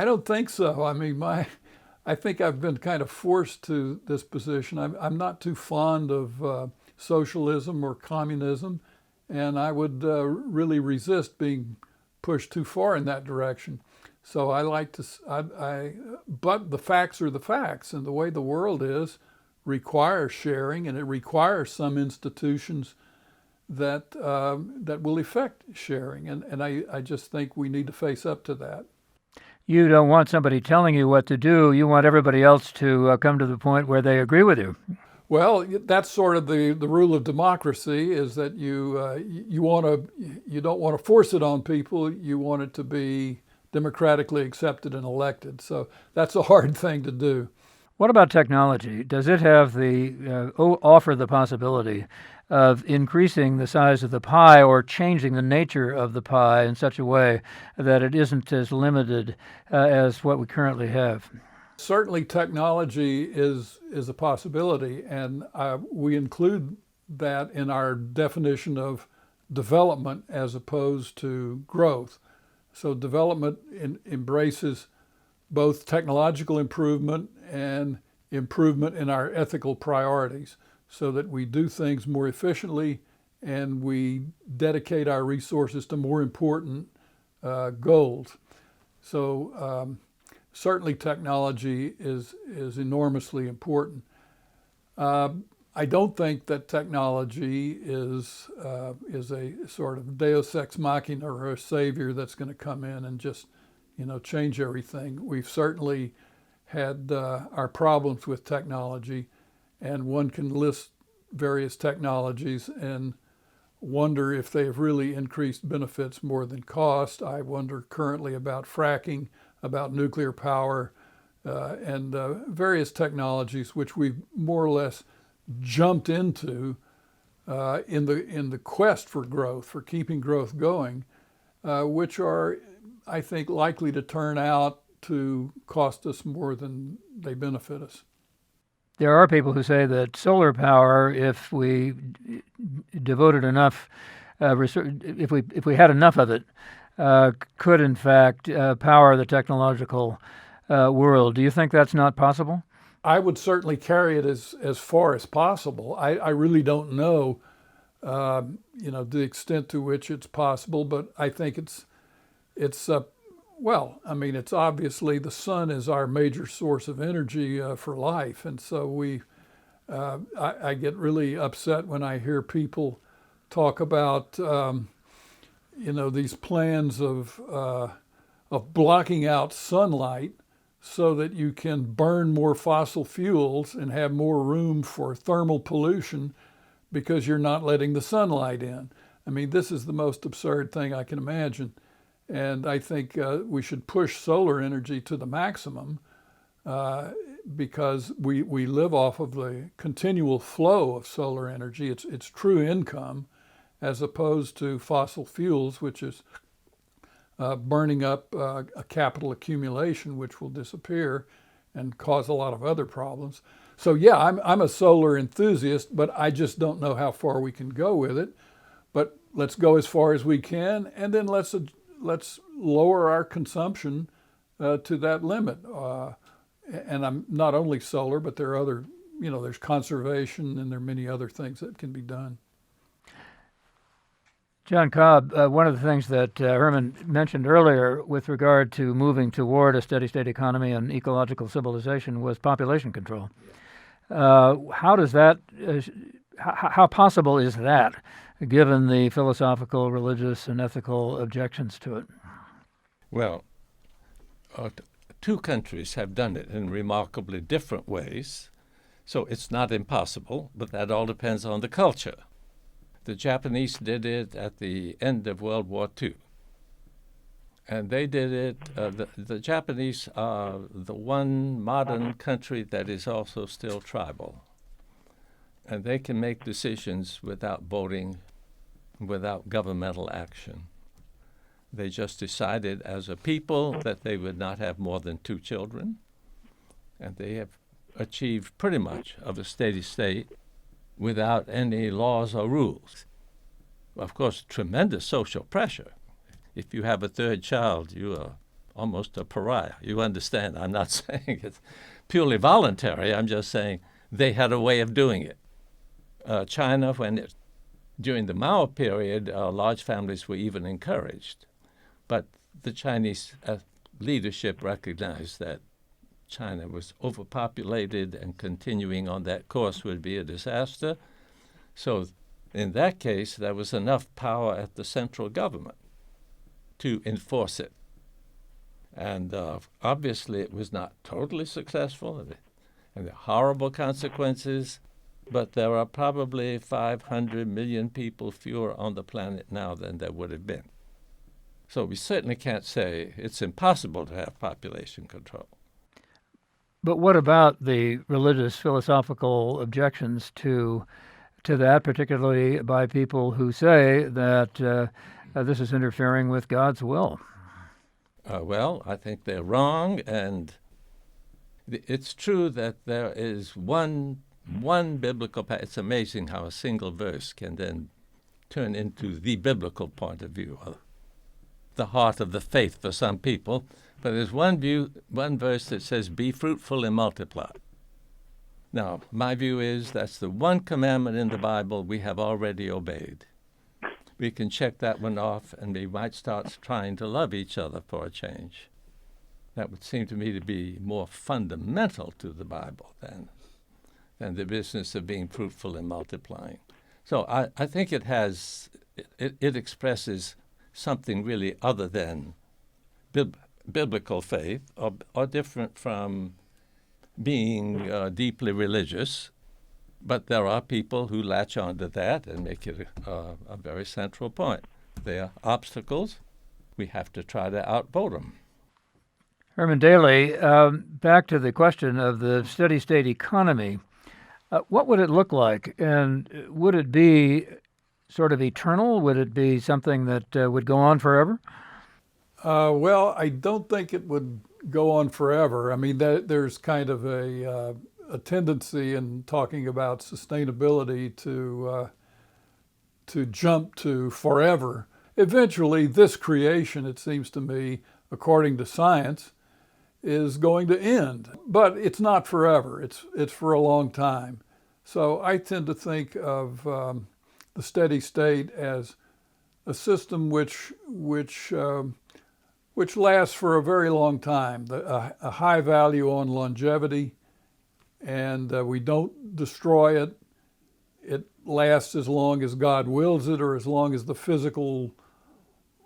Speaker 7: don't think so. I mean, I think I've been kind of forced to this position. I'm not too fond of socialism or communism, and I would really resist being pushed too far in that direction. So I like to, but the facts are the facts, and the way the world is requires sharing, and it requires some institutions that will effect sharing, and I just think we need to face up to that.
Speaker 6: You don't want somebody telling you what to do. You want everybody else to come to the point where they agree with you.
Speaker 7: Well, that's sort of the rule of democracy, is that you don't want to force it on people. You want it to be democratically accepted and elected. So that's a hard thing to do.
Speaker 6: What about technology? Does it have offer the possibility of increasing the size of the pie or changing the nature of the pie in such a way that it isn't as limited as what we currently have?
Speaker 7: Certainly, technology is a possibility, and we include that in our definition of development as opposed to growth. So development embraces both technological improvement and improvement in our ethical priorities, so that we do things more efficiently and we dedicate our resources to more important goals. So certainly technology is enormously important. I don't think that technology is a sort of deus ex machina or a savior that's going to come in and just, change everything. We've certainly had our problems with technology, and one can list various technologies and wonder if they have really increased benefits more than cost. I wonder currently about fracking, about nuclear power, and various technologies which we've more or less jumped into in the quest for growth, for keeping growth going, which are, I think, likely to turn out to cost us more than they benefit us.
Speaker 6: There are people who say that solar power, if we devoted enough, if we had enough of it, could in fact power the technological world. Do you think that's not possible?
Speaker 7: I would certainly carry it as far as possible. I really don't know, the extent to which it's possible, but I think it's obviously the sun is our major source of energy for life, and so I get really upset when I hear people talk about these plans of blocking out sunlight so that you can burn more fossil fuels and have more room for thermal pollution because you're not letting the sunlight in. I mean, this is the most absurd thing I can imagine. And I think we should push solar energy to the maximum because we live off of the continual flow of solar energy. It's true income, as opposed to fossil fuels, which is burning up a capital accumulation, which will disappear and cause a lot of other problems. So yeah, I'm a solar enthusiast, but I just don't know how far we can go with it. But let's go as far as we can, and then let's lower our consumption to that limit. And I'm not only solar, but there are other, there's conservation, and there are many other things that can be done.
Speaker 6: John Cobb, one of the things that Herman mentioned earlier with regard to moving toward a steady state economy and ecological civilization was population control. How does that, how possible is that, given the philosophical, religious, and ethical objections to it?
Speaker 8: Well, two countries have done it in remarkably different ways, so it's not impossible, but that all depends on the culture. The Japanese did it at the end of World War II. And they did it, the Japanese are the one modern country that is also still tribal. And they can make decisions without voting, without governmental action. They just decided as a people that they would not have more than 2 children. And they have achieved pretty much of a steady state without any laws or rules. Of course, tremendous social pressure. If you have a 3rd child, you are almost a pariah. You understand, I'm not saying it's purely voluntary. I'm just saying they had a way of doing it. China, during the Mao period, large families were even encouraged. But the Chinese leadership recognized that China was overpopulated, and continuing on that course would be a disaster. So in that case, there was enough power at the central government to enforce it. And obviously it was not totally successful, and the horrible consequences. but there are probably 500 million people fewer on the planet now than there would have been. So we certainly can't say it's impossible to have population control.
Speaker 6: But what about the religious philosophical objections to that, particularly by people who say that this is interfering with God's will?
Speaker 8: Well, I think they're wrong, and it's true that there is one biblical. It's amazing how a single verse can then turn into the biblical point of view, the heart of the faith for some people. But there's one verse that says, "Be fruitful and multiply." Now, my view is that's the one commandment in the Bible we have already obeyed. We can check that one off, and we might start trying to love each other for a change. That would seem to me to be more fundamental to the Bible than the business of being fruitful and multiplying. So I think it expresses something really other than biblical faith, or different from being deeply religious. But there are people who latch onto that and make it a very central point. They are obstacles. We have to try to outvote them.
Speaker 6: Herman Daly, back to the question of the steady-state economy. What would it look like? And would it be sort of eternal? Would it be something that would go on forever?
Speaker 7: Well, I don't think it would go on forever. I mean, there's kind of a tendency in talking about sustainability to jump to forever. Eventually, this creation, it seems to me, according to science, is going to end. But it's not forever. It's for a long time. So I tend to think of the steady state as a system which lasts for a very long time. A high value on longevity, and we don't destroy it. It lasts as long as God wills it, or as long as the physical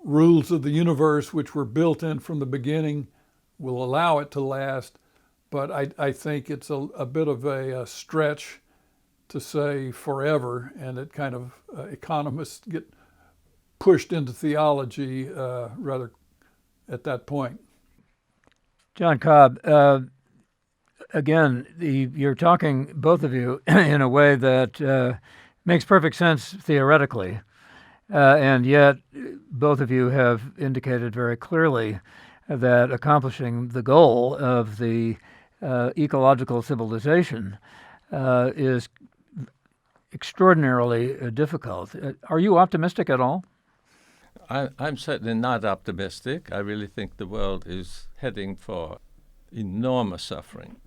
Speaker 7: rules of the universe, which were built in from the beginning, will allow it to last. But I think it's a bit of a stretch to say forever, and it kind of economists get pushed into theology rather at that point.
Speaker 6: John Cobb, again, you're talking, both of you, in a way that makes perfect sense theoretically, and yet both of you have indicated very clearly that accomplishing the goal of the ecological civilization is extraordinarily difficult. Are you optimistic at all?
Speaker 8: I'm certainly not optimistic. I really think the world is heading for enormous suffering.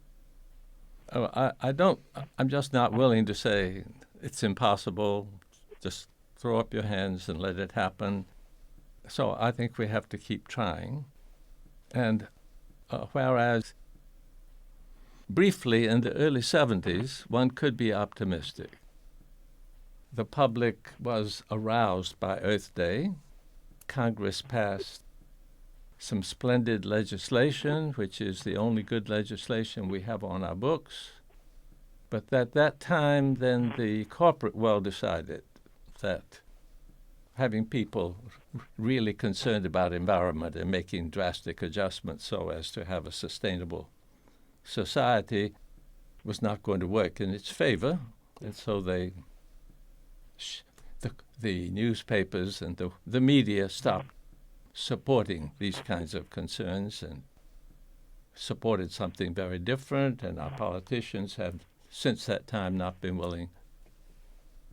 Speaker 8: I'm just not willing to say it's impossible. Just throw up your hands and let it happen. So I think we have to keep trying. And whereas briefly in the early 70s, one could be optimistic. The public was aroused by Earth Day. Congress passed some splendid legislation, which is the only good legislation we have on our books. But at that time, then the corporate world decided that having people really concerned about environment and making drastic adjustments so as to have a sustainable society was not going to work in its favor. And so the newspapers and the media stopped supporting these kinds of concerns and supported something very different, and our politicians have since that time not been willing.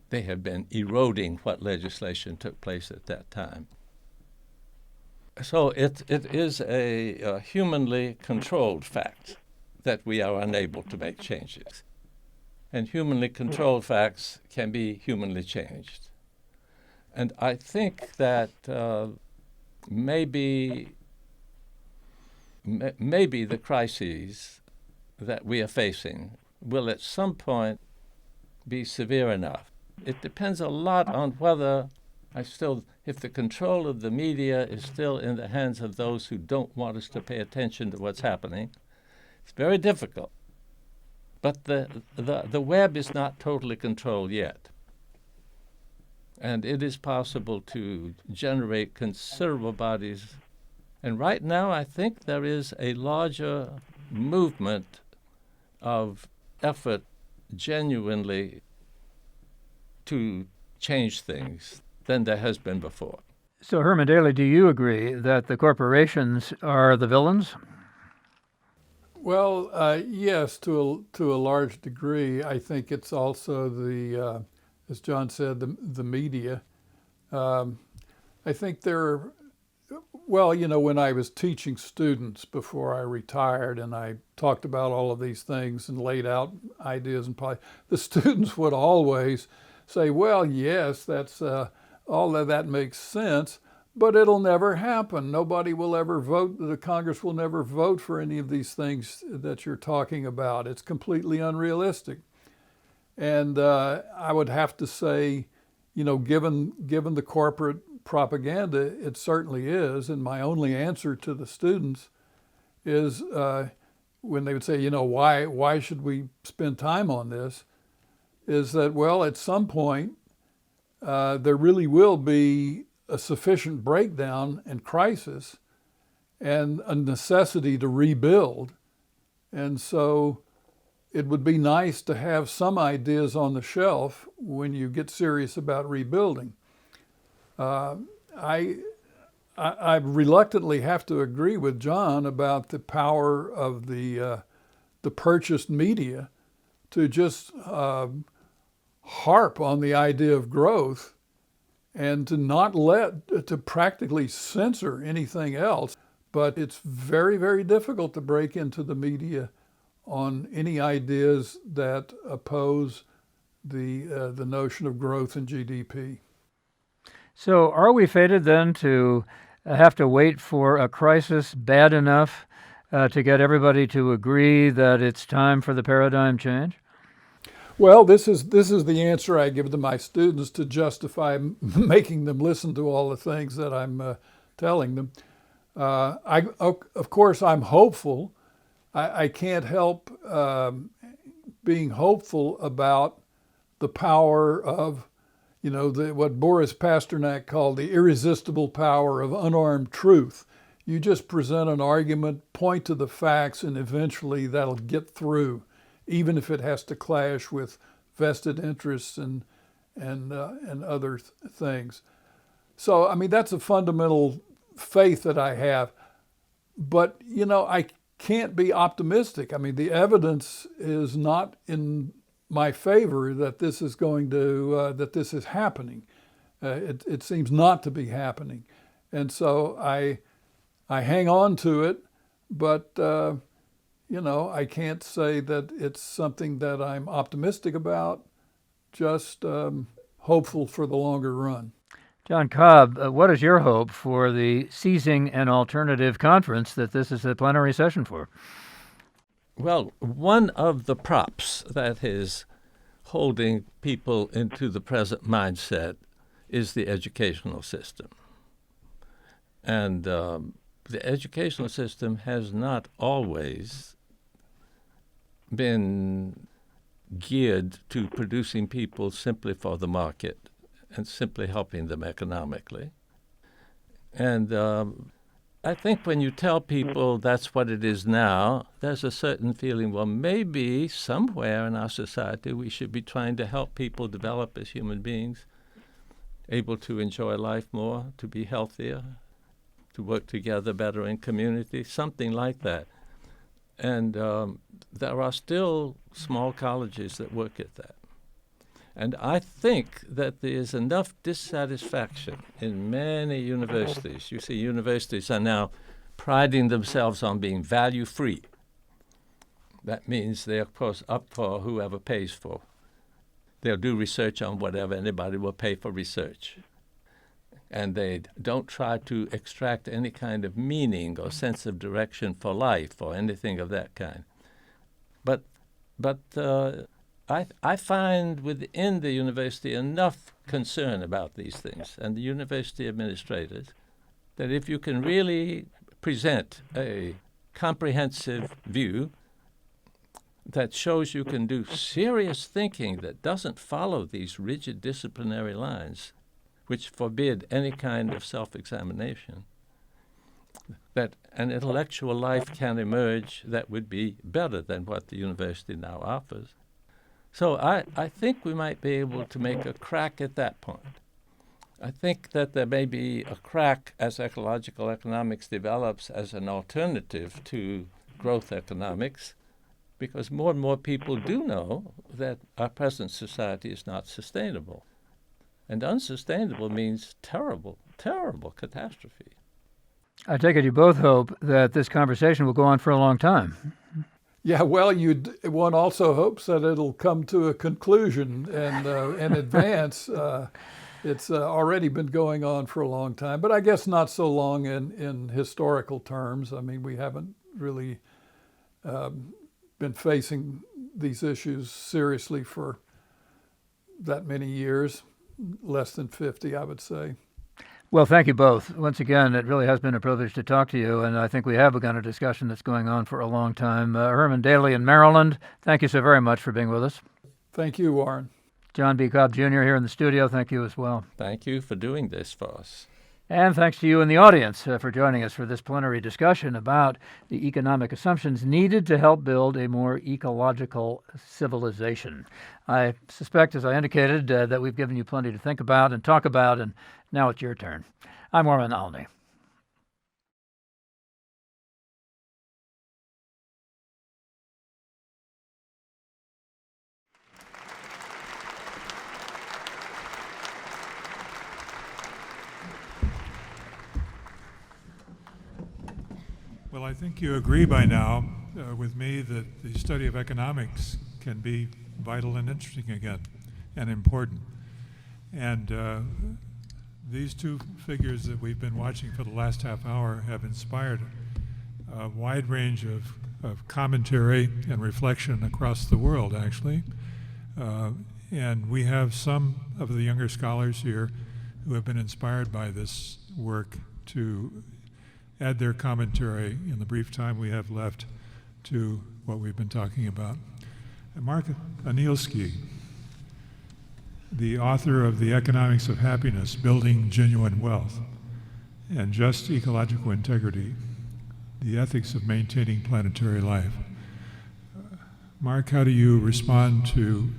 Speaker 8: They have been eroding what legislation took place at that time. So it is a humanly controlled fact that we are unable to make changes. And humanly controlled facts can be humanly changed. And I think that maybe the crises that we are facing will at some point be severe enough. It depends a lot on whether if the control of the media is still in the hands of those who don't want us to pay attention to what's happening. It's very difficult. But the web is not totally controlled yet. And it is possible to generate considerable bodies. And right now, I think there is a larger movement of effort genuinely to change things than there has been before.
Speaker 6: So, Herman Daly, do you agree that the corporations are the villains?
Speaker 7: Well, yes, to a large degree. I think it's also the, as John said, the media. I think well, when I was teaching students before I retired and I talked about all of these things and laid out ideas and the students would always say, well, yes, that's all of that makes sense, but it'll never happen. Nobody will ever vote. The Congress will never vote for any of these things that you're talking about. It's completely unrealistic. And I would have to say, given the corporate propaganda, it certainly is. And my only answer to the students is when they would say, why should we spend time on this? Is that, well, at some point, there really will be a sufficient breakdown and crisis and a necessity to rebuild. And so it would be nice to have some ideas on the shelf when you get serious about rebuilding. I reluctantly have to agree with John about the power of the purchased media to just harp on the idea of growth and to not to practically censor anything else. But it's very, very difficult to break into the media on any ideas that oppose the notion of growth in GDP.
Speaker 6: So are we fated then to have to wait for a crisis bad enough to get everybody to agree that it's time for the paradigm change?
Speaker 7: Well, this is the answer I give to my students to justify making them listen to all the things that I'm telling them. Of course, I'm hopeful. I can't help being hopeful about the power of, what Boris Pasternak called the irresistible power of unarmed truth. You just present an argument, point to the facts, and eventually that'll get through, even if it has to clash with vested interests and other things. So, I mean, that's a fundamental faith that I have. But, I can't be optimistic. I mean, the evidence is not in my favor that this is that this is happening. It seems not to be happening. And so I hang on to it, but, I can't say that it's something that I'm optimistic about, just hopeful for the longer run.
Speaker 6: John Cobb, what is your hope for the Seizing an Alternative conference that this is a plenary session for?
Speaker 8: Well, one of the props that is holding people into the present mindset is the educational system. And the educational system has not always been geared to producing people simply for the market and simply helping them economically. And I think when you tell people that's what it is now, there's a certain feeling, well, maybe somewhere in our society we should be trying to help people develop as human beings, able to enjoy life more, to be healthier, to work together better in community, something like that. And there are still small colleges that work at that. And I think that there is enough dissatisfaction in many universities. You see, universities are now priding themselves on being value-free. That means they're, of course, up for whoever pays for. They'll do research on whatever, anybody will pay for research. And they don't try to extract any kind of meaning or sense of direction for life or anything of that kind. But I find within the university enough concern about these things, and the university administrators, that if you can really present a comprehensive view, that shows you can do serious thinking that doesn't follow these rigid disciplinary lines, which forbid any kind of self-examination, that an intellectual life can emerge that would be better than what the university now offers. So I think we might be able to make a crack at that point. I think that there may be a crack as ecological economics develops as an alternative to growth economics, because more and more people do know that our present society is not sustainable. And unsustainable means terrible, terrible catastrophe.
Speaker 6: I take it you both hope that this conversation will go on for a long time.
Speaker 7: Yeah, well, one also hopes that it'll come to a conclusion and in advance. It's already been going on for a long time, but I guess not so long in historical terms. I mean, we haven't really been facing these issues seriously for that many years, less than 50, I would say.
Speaker 6: Well, thank you both. Once again, it really has been a privilege to talk to you, and I think we have begun a discussion that's going on for a long time. Herman Daly in Maryland, thank you so very much for being with us.
Speaker 7: Thank you, Warren.
Speaker 6: John B. Cobb Jr. here in the studio, thank you as well.
Speaker 8: Thank you for doing this for us.
Speaker 6: And thanks to you in the audience for joining us for this plenary discussion about the economic assumptions needed to help build a more ecological civilization. I suspect, as I indicated, that we've given you plenty to think about and talk about, and now it's your turn. I'm Warren Olney.
Speaker 5: Well, I think you agree by now with me that the study of economics can be vital and interesting again, and important. And these two figures that we've been watching for the last half hour have inspired a wide range of commentary and reflection across the world, actually. And we have some of the younger scholars here who have been inspired by this work to add their commentary in the brief time we have left to what we've been talking about. And Mark Anielski, the author of The Economics of Happiness, Building Genuine Wealth, and Just Ecological Integrity, The Ethics of Maintaining Planetary Life. Mark, how do you respond to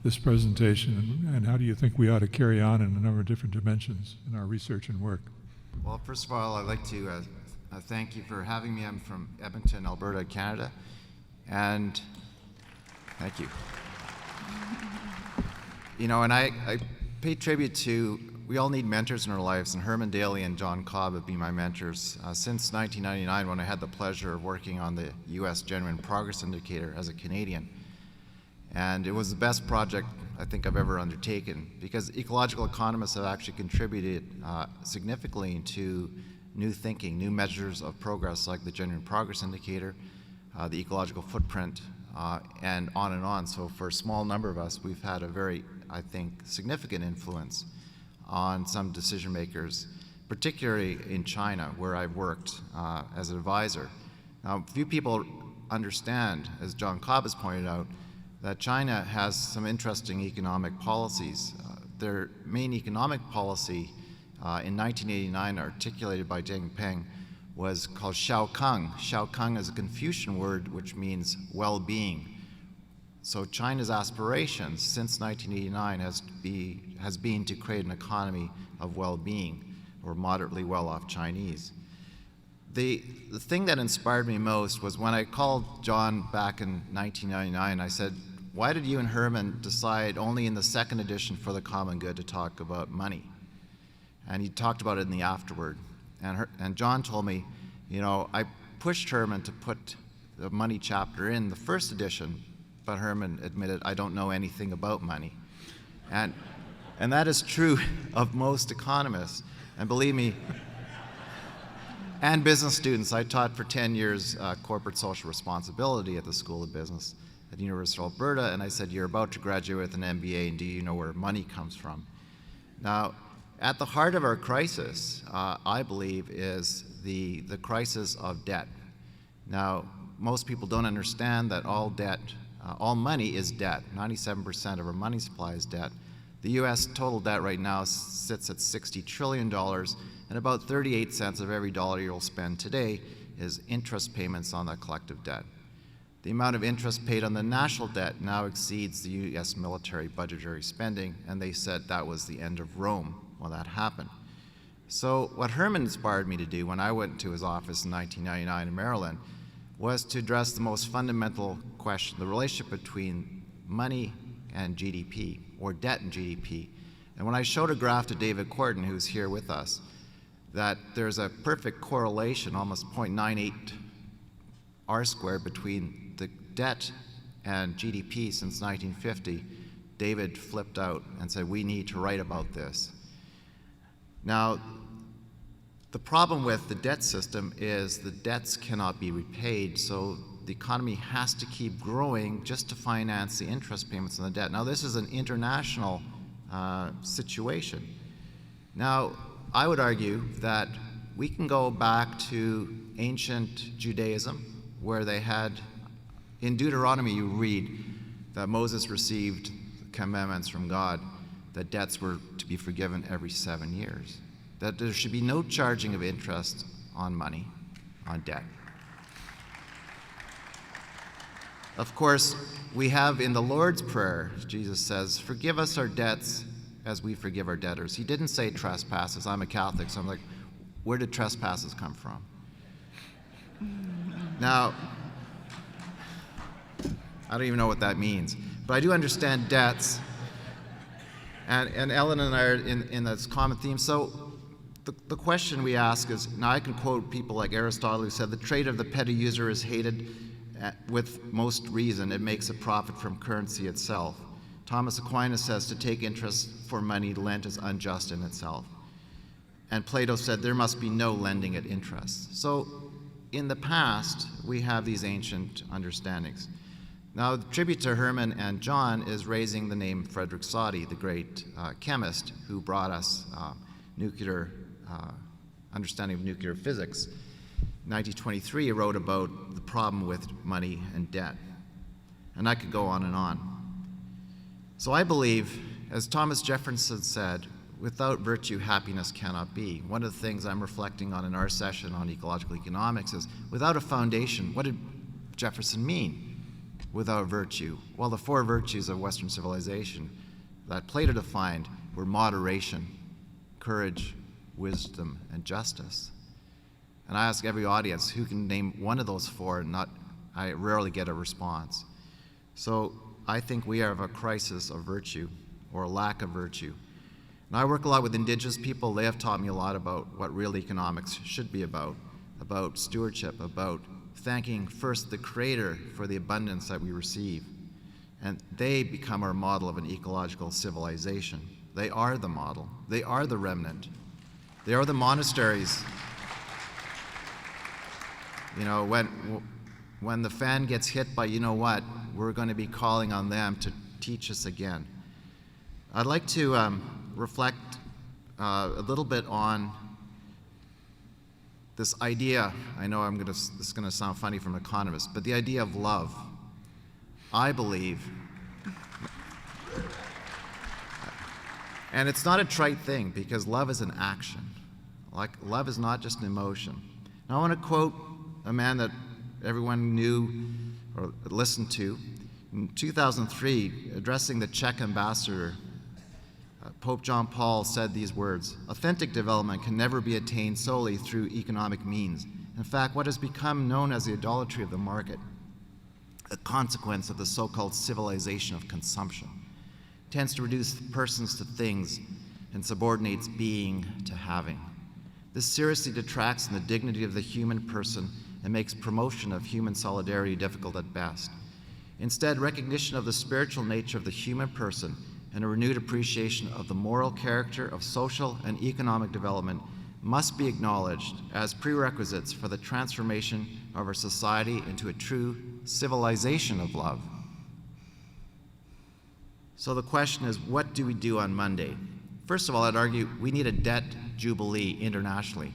Speaker 5: this presentation, and how do you think we ought to carry on in a number of different dimensions in our research and work?
Speaker 9: Well, first of all, I'd like to thank you for having me. I'm from Edmonton, Alberta, Canada, and thank you. You know, and I pay tribute to, we all need mentors in our lives, and Herman Daly and John Cobb have been my mentors since 1999, when I had the pleasure of working on the U.S. Genuine Progress Indicator as a Canadian. And it was the best project I think I've ever undertaken, because ecological economists have actually contributed significantly to new thinking, new measures of progress like the Genuine Progress Indicator, the ecological footprint, and on and on. So for a small number of us, we've had a very, I think, significant influence on some decision makers, particularly in China, where I've worked as an advisor. Now, few people understand, as John Cobb has pointed out, that China has some interesting economic policies. Their main economic policy in 1989, articulated by Deng Peng, was called Shaokang. Shaokang is a Confucian word which means well-being. So China's aspirations since 1989 has been to create an economy of well-being, or moderately well-off Chinese. The thing that inspired me most was when I called John back in 1999, I said, why did you and Herman decide only in the second edition for the Common Good to talk about money? And he talked about it in the afterword. And John told me, you know, I pushed Herman to put the money chapter in the first edition, but Herman admitted, I don't know anything about money. And that is true of most economists. And believe me, and business students. I taught for 10 years corporate social responsibility at the School of Business at the University of Alberta, and I said, you're about to graduate with an MBA, and do you know where money comes from? Now, at the heart of our crisis, I believe, is the crisis of debt. Now, most people don't understand that all debt, all money is debt. 97% of our money supply is debt. The U.S. total debt right now sits at $60 trillion, and about 38 cents of every dollar you'll spend today is interest payments on that collective debt. The amount of interest paid on the national debt now exceeds the U.S. military budgetary spending, and they said that was the end of Rome when that happened. So what Herman inspired me to do when I went to his office in 1999 in Maryland was to address the most fundamental question, the relationship between money and GDP, or debt and GDP. And when I showed a graph to David Corton, who's here with us, that there's a perfect correlation, almost 0.98 R-squared, between the debt and GDP since 1950, David flipped out and said, we need to write about this. Now, the problem with the debt system is the debts cannot be repaid, so the economy has to keep growing just to finance the interest payments on the debt. Now, this is an international situation. Now, I would argue that we can go back to ancient Judaism, where they had, in Deuteronomy you read that Moses received commandments from God that debts were to be forgiven every 7 years, that there should be no charging of interest on money, on debt. Of course, we have in the Lord's Prayer, Jesus says, forgive us our debts as we forgive our debtors. He didn't say trespasses. I'm a Catholic, so I'm like, where did trespasses come from? Now, I don't even know what that means, but I do understand debts. And Ellen and I are in this common theme. So the question we ask is, now I can quote people like Aristotle, who said, the trade of the petty user is hated with most reason. It makes a profit from currency itself. Thomas Aquinas says, to take interest for money lent is unjust in itself. And Plato said, there must be no lending at interest. So in the past, we have these ancient understandings. Now, the tribute to Herman and John is raising the name Frederick Soddy, the great chemist who brought us nuclear understanding of nuclear physics. In 1923, he wrote about the problem with money and debt. And I could go on and on. So I believe, as Thomas Jefferson said, without virtue, happiness cannot be. One of the things I'm reflecting on in our session on ecological economics is, without a foundation, what did Jefferson mean? Without virtue. Well, the four virtues of Western civilization that Plato defined were moderation, courage, wisdom, and justice. And I ask every audience who can name one of those four, and I rarely get a response. So I think we have a crisis of virtue, or a lack of virtue. And I work a lot with Indigenous people. They have taught me a lot about what real economics should be about stewardship, about thanking first the Creator for the abundance that we receive. And they become our model of an ecological civilization. They are the model. They are the remnant. They are the monasteries. You know, when the fan gets hit by you know what, we're going to be calling on them to teach us again. I'd like to reflect a little bit on this idea. I know this is going to sound funny from an economist, but the idea of love. I believe, and it's not a trite thing, because love is an action. Like, love is not just an emotion. Now I want to quote a man that everyone knew or listened to. In 2003, addressing the Czech ambassador, Pope John Paul said these words: authentic development can never be attained solely through economic means. In fact, what has become known as the idolatry of the market, a consequence of the so-called civilization of consumption, tends to reduce persons to things and subordinates being to having. This seriously detracts from the dignity of the human person and makes promotion of human solidarity difficult at best. Instead, recognition of the spiritual nature of the human person and a renewed appreciation of the moral character of social and economic development must be acknowledged as prerequisites for the transformation of our society into a true civilization of love. So the question is, what do we do on Monday? First of all, I'd argue we need a debt jubilee internationally.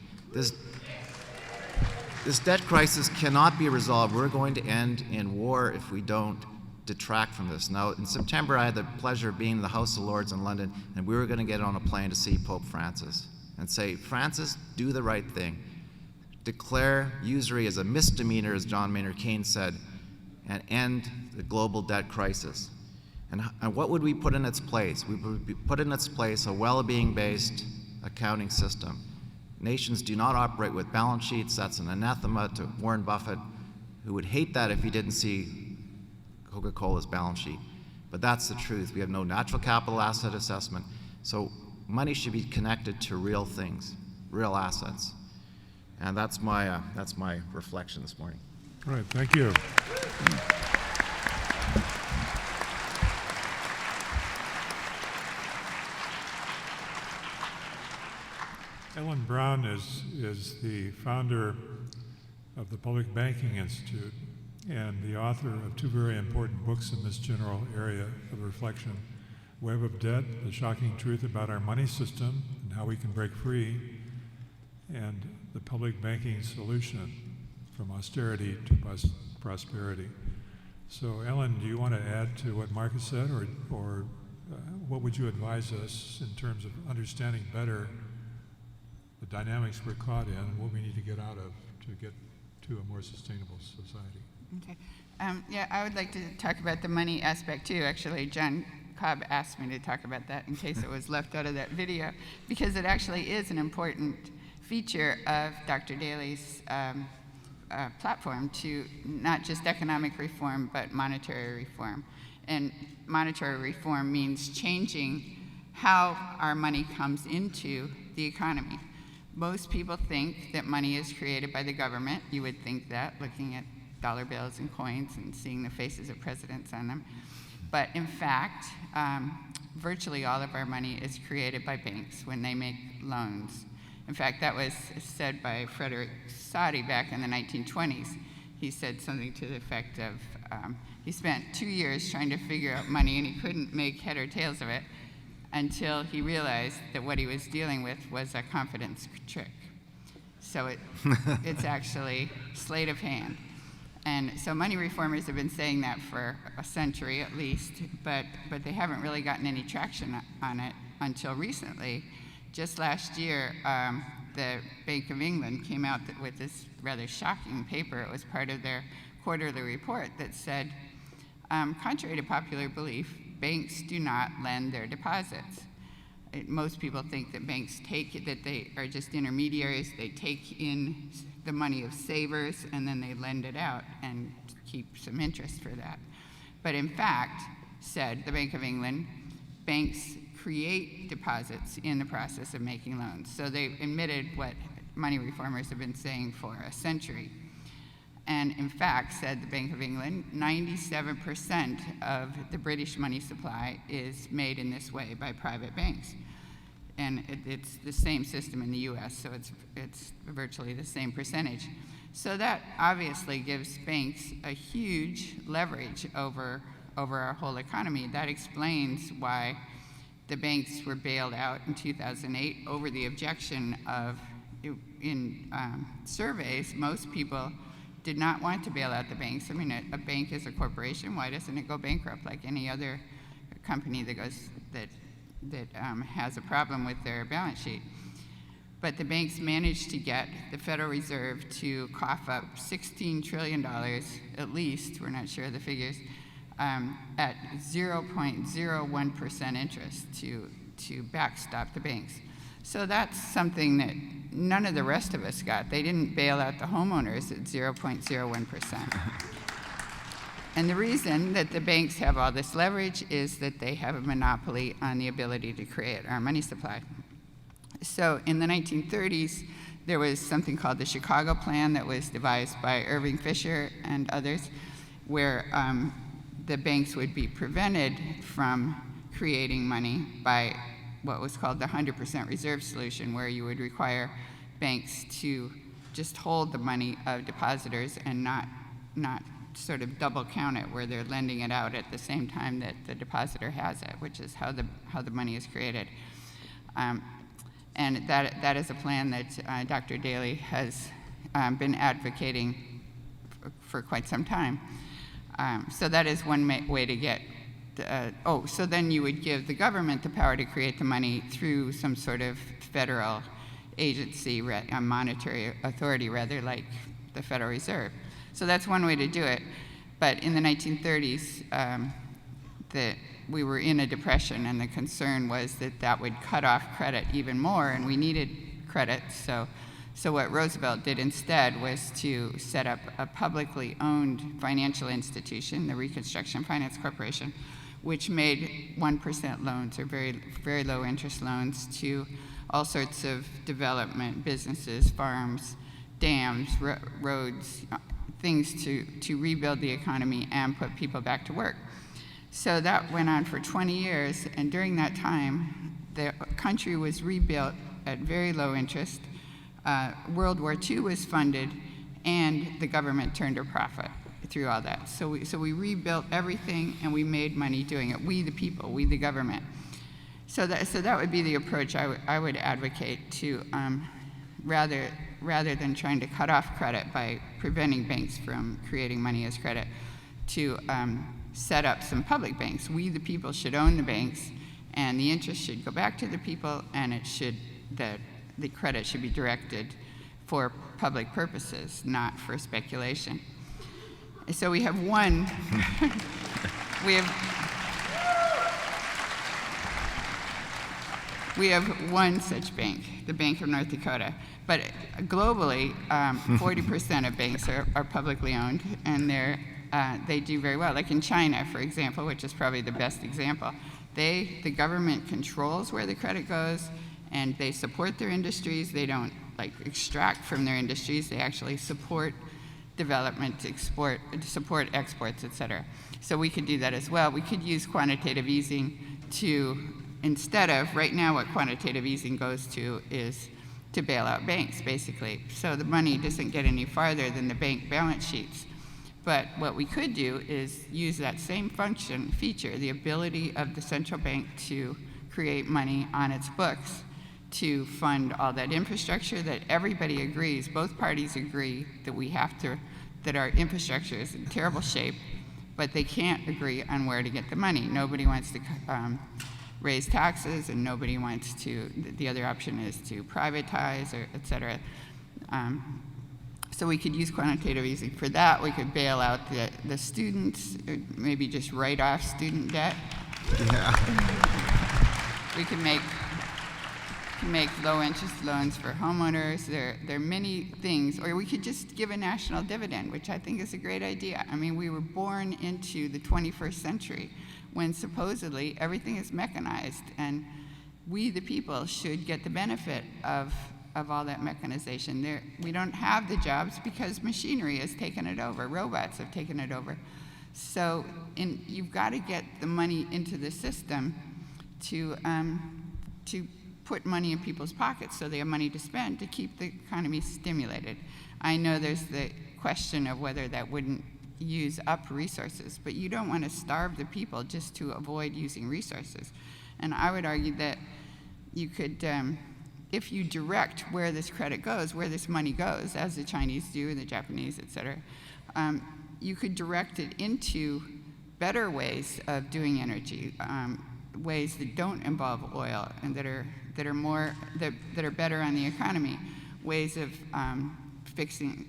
Speaker 9: This debt crisis cannot be resolved. We're going to end in war if we don't detract from this. Now, in September, I had the pleasure of being in the House of Lords in London, and we were going to get on a plane to see Pope Francis and say, Francis, do the right thing. Declare usury as a misdemeanor, as John Maynard Keynes said, and end the global debt crisis. And what would we put in its place? We would put in its place a well-being-based accounting system. Nations do not operate with balance sheets. That's an anathema to Warren Buffett, who would hate that if he didn't see Coca-Cola's balance sheet. But that's the truth. We have no natural capital asset assessment. So money should be connected to real things, real assets. And that's my reflection this morning.
Speaker 5: All right, thank you. Ellen Brown is the founder of the Public Banking Institute and the author of two very important books in this general area of reflection, Web of Debt, The Shocking Truth About Our Money System and How We Can Break Free, and The Public Banking Solution, From Austerity to Prosperity. So Ellen, do you want to add to what Mark has said, or what would you advise us in terms of understanding better the dynamics we're caught in and what we need to get out of to get to a more sustainable society?
Speaker 10: Okay. Yeah, I would like to talk about the money aspect too. Actually, John Cobb asked me to talk about that in case it was left out of that video, because it actually is an important feature of Dr. Daly's platform to not just economic reform, but monetary reform. And monetary reform means changing how our money comes into the economy. Most people think that money is created by the government. You would think that, looking at dollar bills and coins and seeing the faces of presidents on them. But in fact, virtually all of our money is created by banks when they make loans. In fact, that was said by Frederick Soddy back in the 1920s. He said something to the effect of, he spent 2 years trying to figure out money and he couldn't make head or tails of it until he realized that what he was dealing with was a confidence trick. So it's actually sleight of hand. And so money reformers have been saying that for a century at least, but they haven't really gotten any traction on it until recently. Just last year, the Bank of England came out with this rather shocking paper. It was part of their quarterly report that said, contrary to popular belief, banks do not lend their deposits. Most people think that banks that they are just intermediaries. They take in the money of savers and then they lend it out and keep some interest for that. But in fact, said the Bank of England, banks create deposits in the process of making loans. So they admitted what money reformers have been saying for a century. And in fact, said the Bank of England, 97% of the British money supply is made in this way by private banks. And it's the same system in the US, so it's virtually the same percentage. So that obviously gives banks a huge leverage over our whole economy. That explains why the banks were bailed out in 2008 over the objection of, in surveys, most people did not want to bail out the banks. I mean, a bank is a corporation. Why doesn't it go bankrupt like any other company that has a problem with their balance sheet? But the banks managed to get the Federal Reserve to cough up $16 trillion, at least, we're not sure of the figures, at 0.01% interest to backstop the banks. So that's something that none of the rest of us got. They didn't bail out the homeowners at 0.01%. And the reason that the banks have all this leverage is that they have a monopoly on the ability to create our money supply. So in the 1930s, there was something called the Chicago Plan that was devised by Irving Fisher and others, where the banks would be prevented from creating money by what was called the 100% reserve solution, where you would require banks to just hold the money of depositors and not sort of double count it, where they're lending it out at the same time that the depositor has it, which is how the money is created. And that is a plan that Dr. Daly has been advocating for quite some time. So that is one way to get. So then you would give the government the power to create the money through some sort of federal agency, a monetary authority rather, like the Federal Reserve. So that's one way to do it. But in the 1930s, we were in a depression, and the concern was that that would cut off credit even more, and we needed credit. So what Roosevelt did instead was to set up a publicly owned financial institution, the Reconstruction Finance Corporation, which made 1% loans, or very, very low interest loans, to all sorts of development, businesses, farms, dams, roads, things to rebuild the economy and put people back to work. So that went on for 20 years, and during that time, the country was rebuilt at very low interest. World War II was funded, and the government turned a profit through all that. So we rebuilt everything, and we made money doing it. We, the people, we, the government. So that would be the approach I would advocate to, rather than trying to cut off credit by preventing banks from creating money as credit, to set up some public banks. We, the people, should own the banks, and the interest should go back to the people, and the credit should be directed for public purposes, not for speculation. So we have one, we have one such bank, the Bank of North Dakota. But globally, 40% of banks are publicly owned, and they do very well. Like in China, for example, which is probably the best example. The government controls where the credit goes, and they support their industries. They don't extract from their industries. They actually support development, support exports, et cetera. So we could do that as well. We could use quantitative easing to, instead of, right now what quantitative easing goes to is to bail out banks, basically. So the money doesn't get any farther than the bank balance sheets. But what we could do is use that same feature, the ability of the central bank to create money on its books to fund all that infrastructure that everybody agrees, both parties agree that our infrastructure is in terrible shape, but they can't agree on where to get the money. Nobody wants to raise taxes, and nobody wants to, the other option is to privatize, or et cetera. So we could use quantitative easing for that. We could bail out the students, or maybe just write off student debt. Yeah. We can make low interest loans for homeowners. There are many things, or we could just give a national dividend, which I think is a great idea. I mean, we were born into the 21st century when supposedly everything is mechanized, and we, the people, should get the benefit of all that mechanization. We don't have the jobs because machinery has taken it over. Robots have taken it over. So you've got to get the money into the system to put money in people's pockets so they have money to spend to keep the economy stimulated. I know there's the question of whether that wouldn't use up resources, but you don't want to starve the people just to avoid using resources. And I would argue that you could, if you direct where this credit goes, where this money goes, as the Chinese do and the Japanese, et cetera, you could direct it into better ways of doing energy, ways that don't involve oil and that are better on the economy, ways of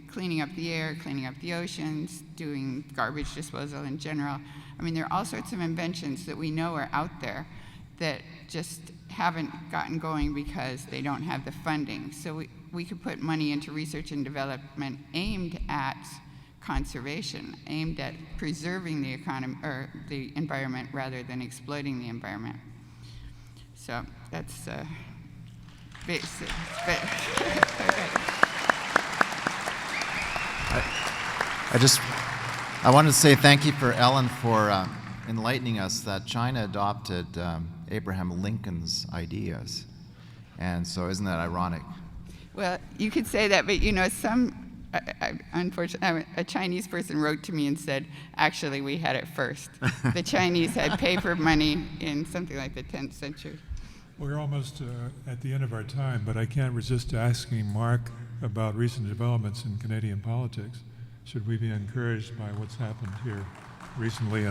Speaker 10: cleaning up the air, cleaning up the oceans, doing garbage disposal in general. I mean, there are all sorts of inventions that we know are out there that just haven't gotten going because they don't have the funding. So we could put money into research and development aimed at conservation, aimed at preserving the economy or the environment rather than exploiting the environment. So that's basic.
Speaker 9: I wanted to say thank you for Ellen for enlightening us that China adopted Abraham Lincoln's ideas. And so isn't that ironic?
Speaker 10: Well, you could say that, but unfortunately, a Chinese person wrote to me and said, actually, we had it first. The Chinese had paper money in something like the 10th century.
Speaker 5: We're almost at the end of our time, but I can't resist asking Mark about recent developments in Canadian politics. Should we be encouraged by what's happened here recently?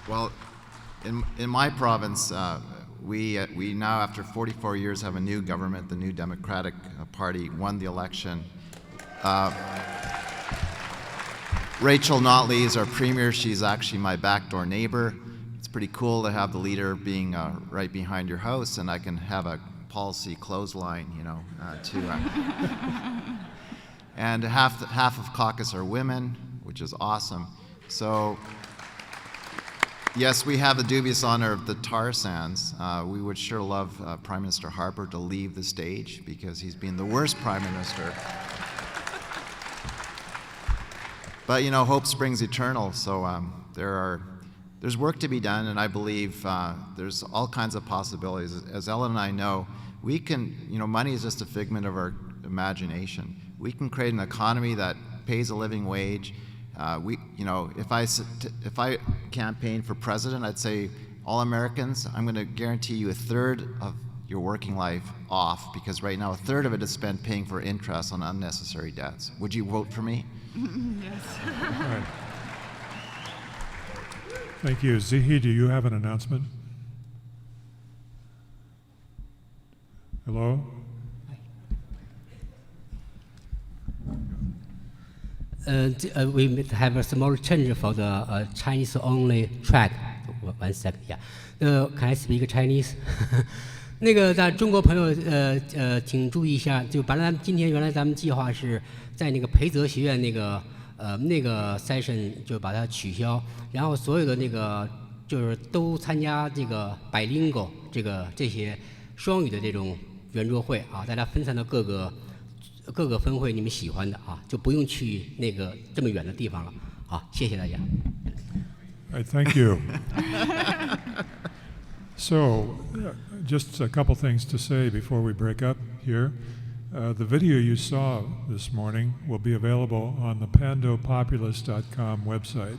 Speaker 9: Well, in my province, we now, after 44 years, have a new government. The new Democratic Party won the election. Rachel Notley is our premier. She's actually my backdoor neighbor. It's pretty cool to have the leader being right behind your house, and I can have a policy clothesline, and half of caucus are women, which is awesome. So, yes, we have the dubious honor of the tar sands. We would sure love Prime Minister Harper to leave the stage because he's been the worst Prime Minister. But hope springs eternal. So there's work to be done, and I believe there's all kinds of possibilities. As Ellen and I know, we can. Money is just a figment of our imagination. We can create an economy that pays a living wage. If I campaign for president, I'd say, all Americans, I'm going to guarantee you a third of your working life off, because right now a third of it is spent paying for interest on unnecessary debts. Would you vote for me?
Speaker 10: Yes.
Speaker 5: All right. Thank you. Zihi, do you have an announcement? Hello?
Speaker 11: We have a small change for the Chinese-only track. 1 second, yeah. Can I speak Chinese? 那个在中国朋友请注意一下，就本来今天原来咱们计划是在那个培泽学院那个 session 就把它取消，然后所有的那个就是都参加这个 bilingual 这些双语的这种圆桌会啊，大家分散到各个分会你们喜欢的啊，就不用去那个这么远的地方了。好，谢谢大家。
Speaker 5: All right, thank you. So, just a couple things to say before we break up here. The video you saw this morning will be available on the pandopopulist.com website.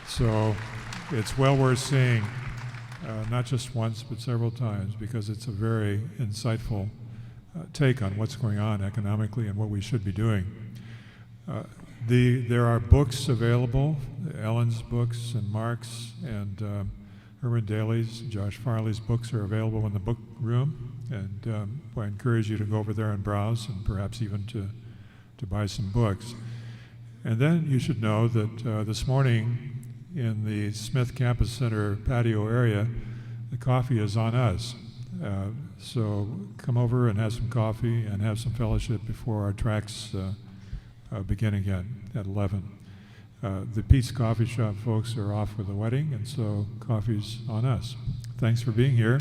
Speaker 5: So, it's well worth seeing, not just once, but several times, because it's a very insightful take on what's going on economically and what we should be doing. There are books available, Ellen's books and Mark's and Herman Daly's, Josh Farley's books are available in the book room, and I encourage you to go over there and browse, and perhaps even to buy some books. And then you should know that this morning in the Smith Campus Center patio area, the coffee is on us. So come over and have some coffee and have some fellowship before our tracks begin again at 11. The Pete's Coffee Shop folks are off for the wedding, and so coffee's on us. Thanks for being here,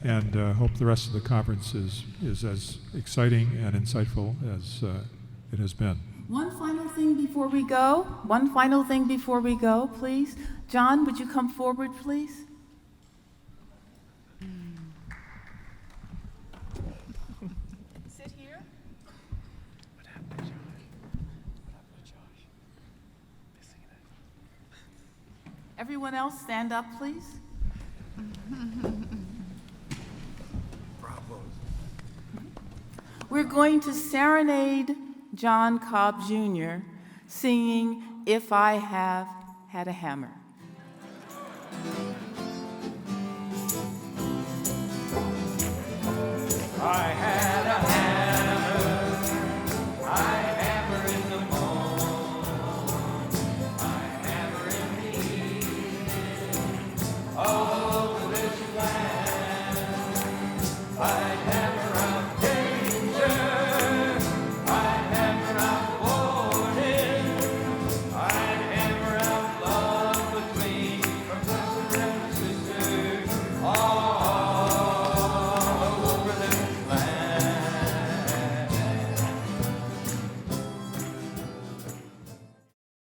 Speaker 5: and hope the rest of the conference is as exciting and insightful as it has been.
Speaker 1: One final thing before we go, please. John, would you come forward, please? Sit here. What happened to Josh? Everyone else, stand up, please.
Speaker 4: Bravo.
Speaker 1: We're going to serenade John Cobb Jr. singing If I Have Had a Hammer.
Speaker 12: I had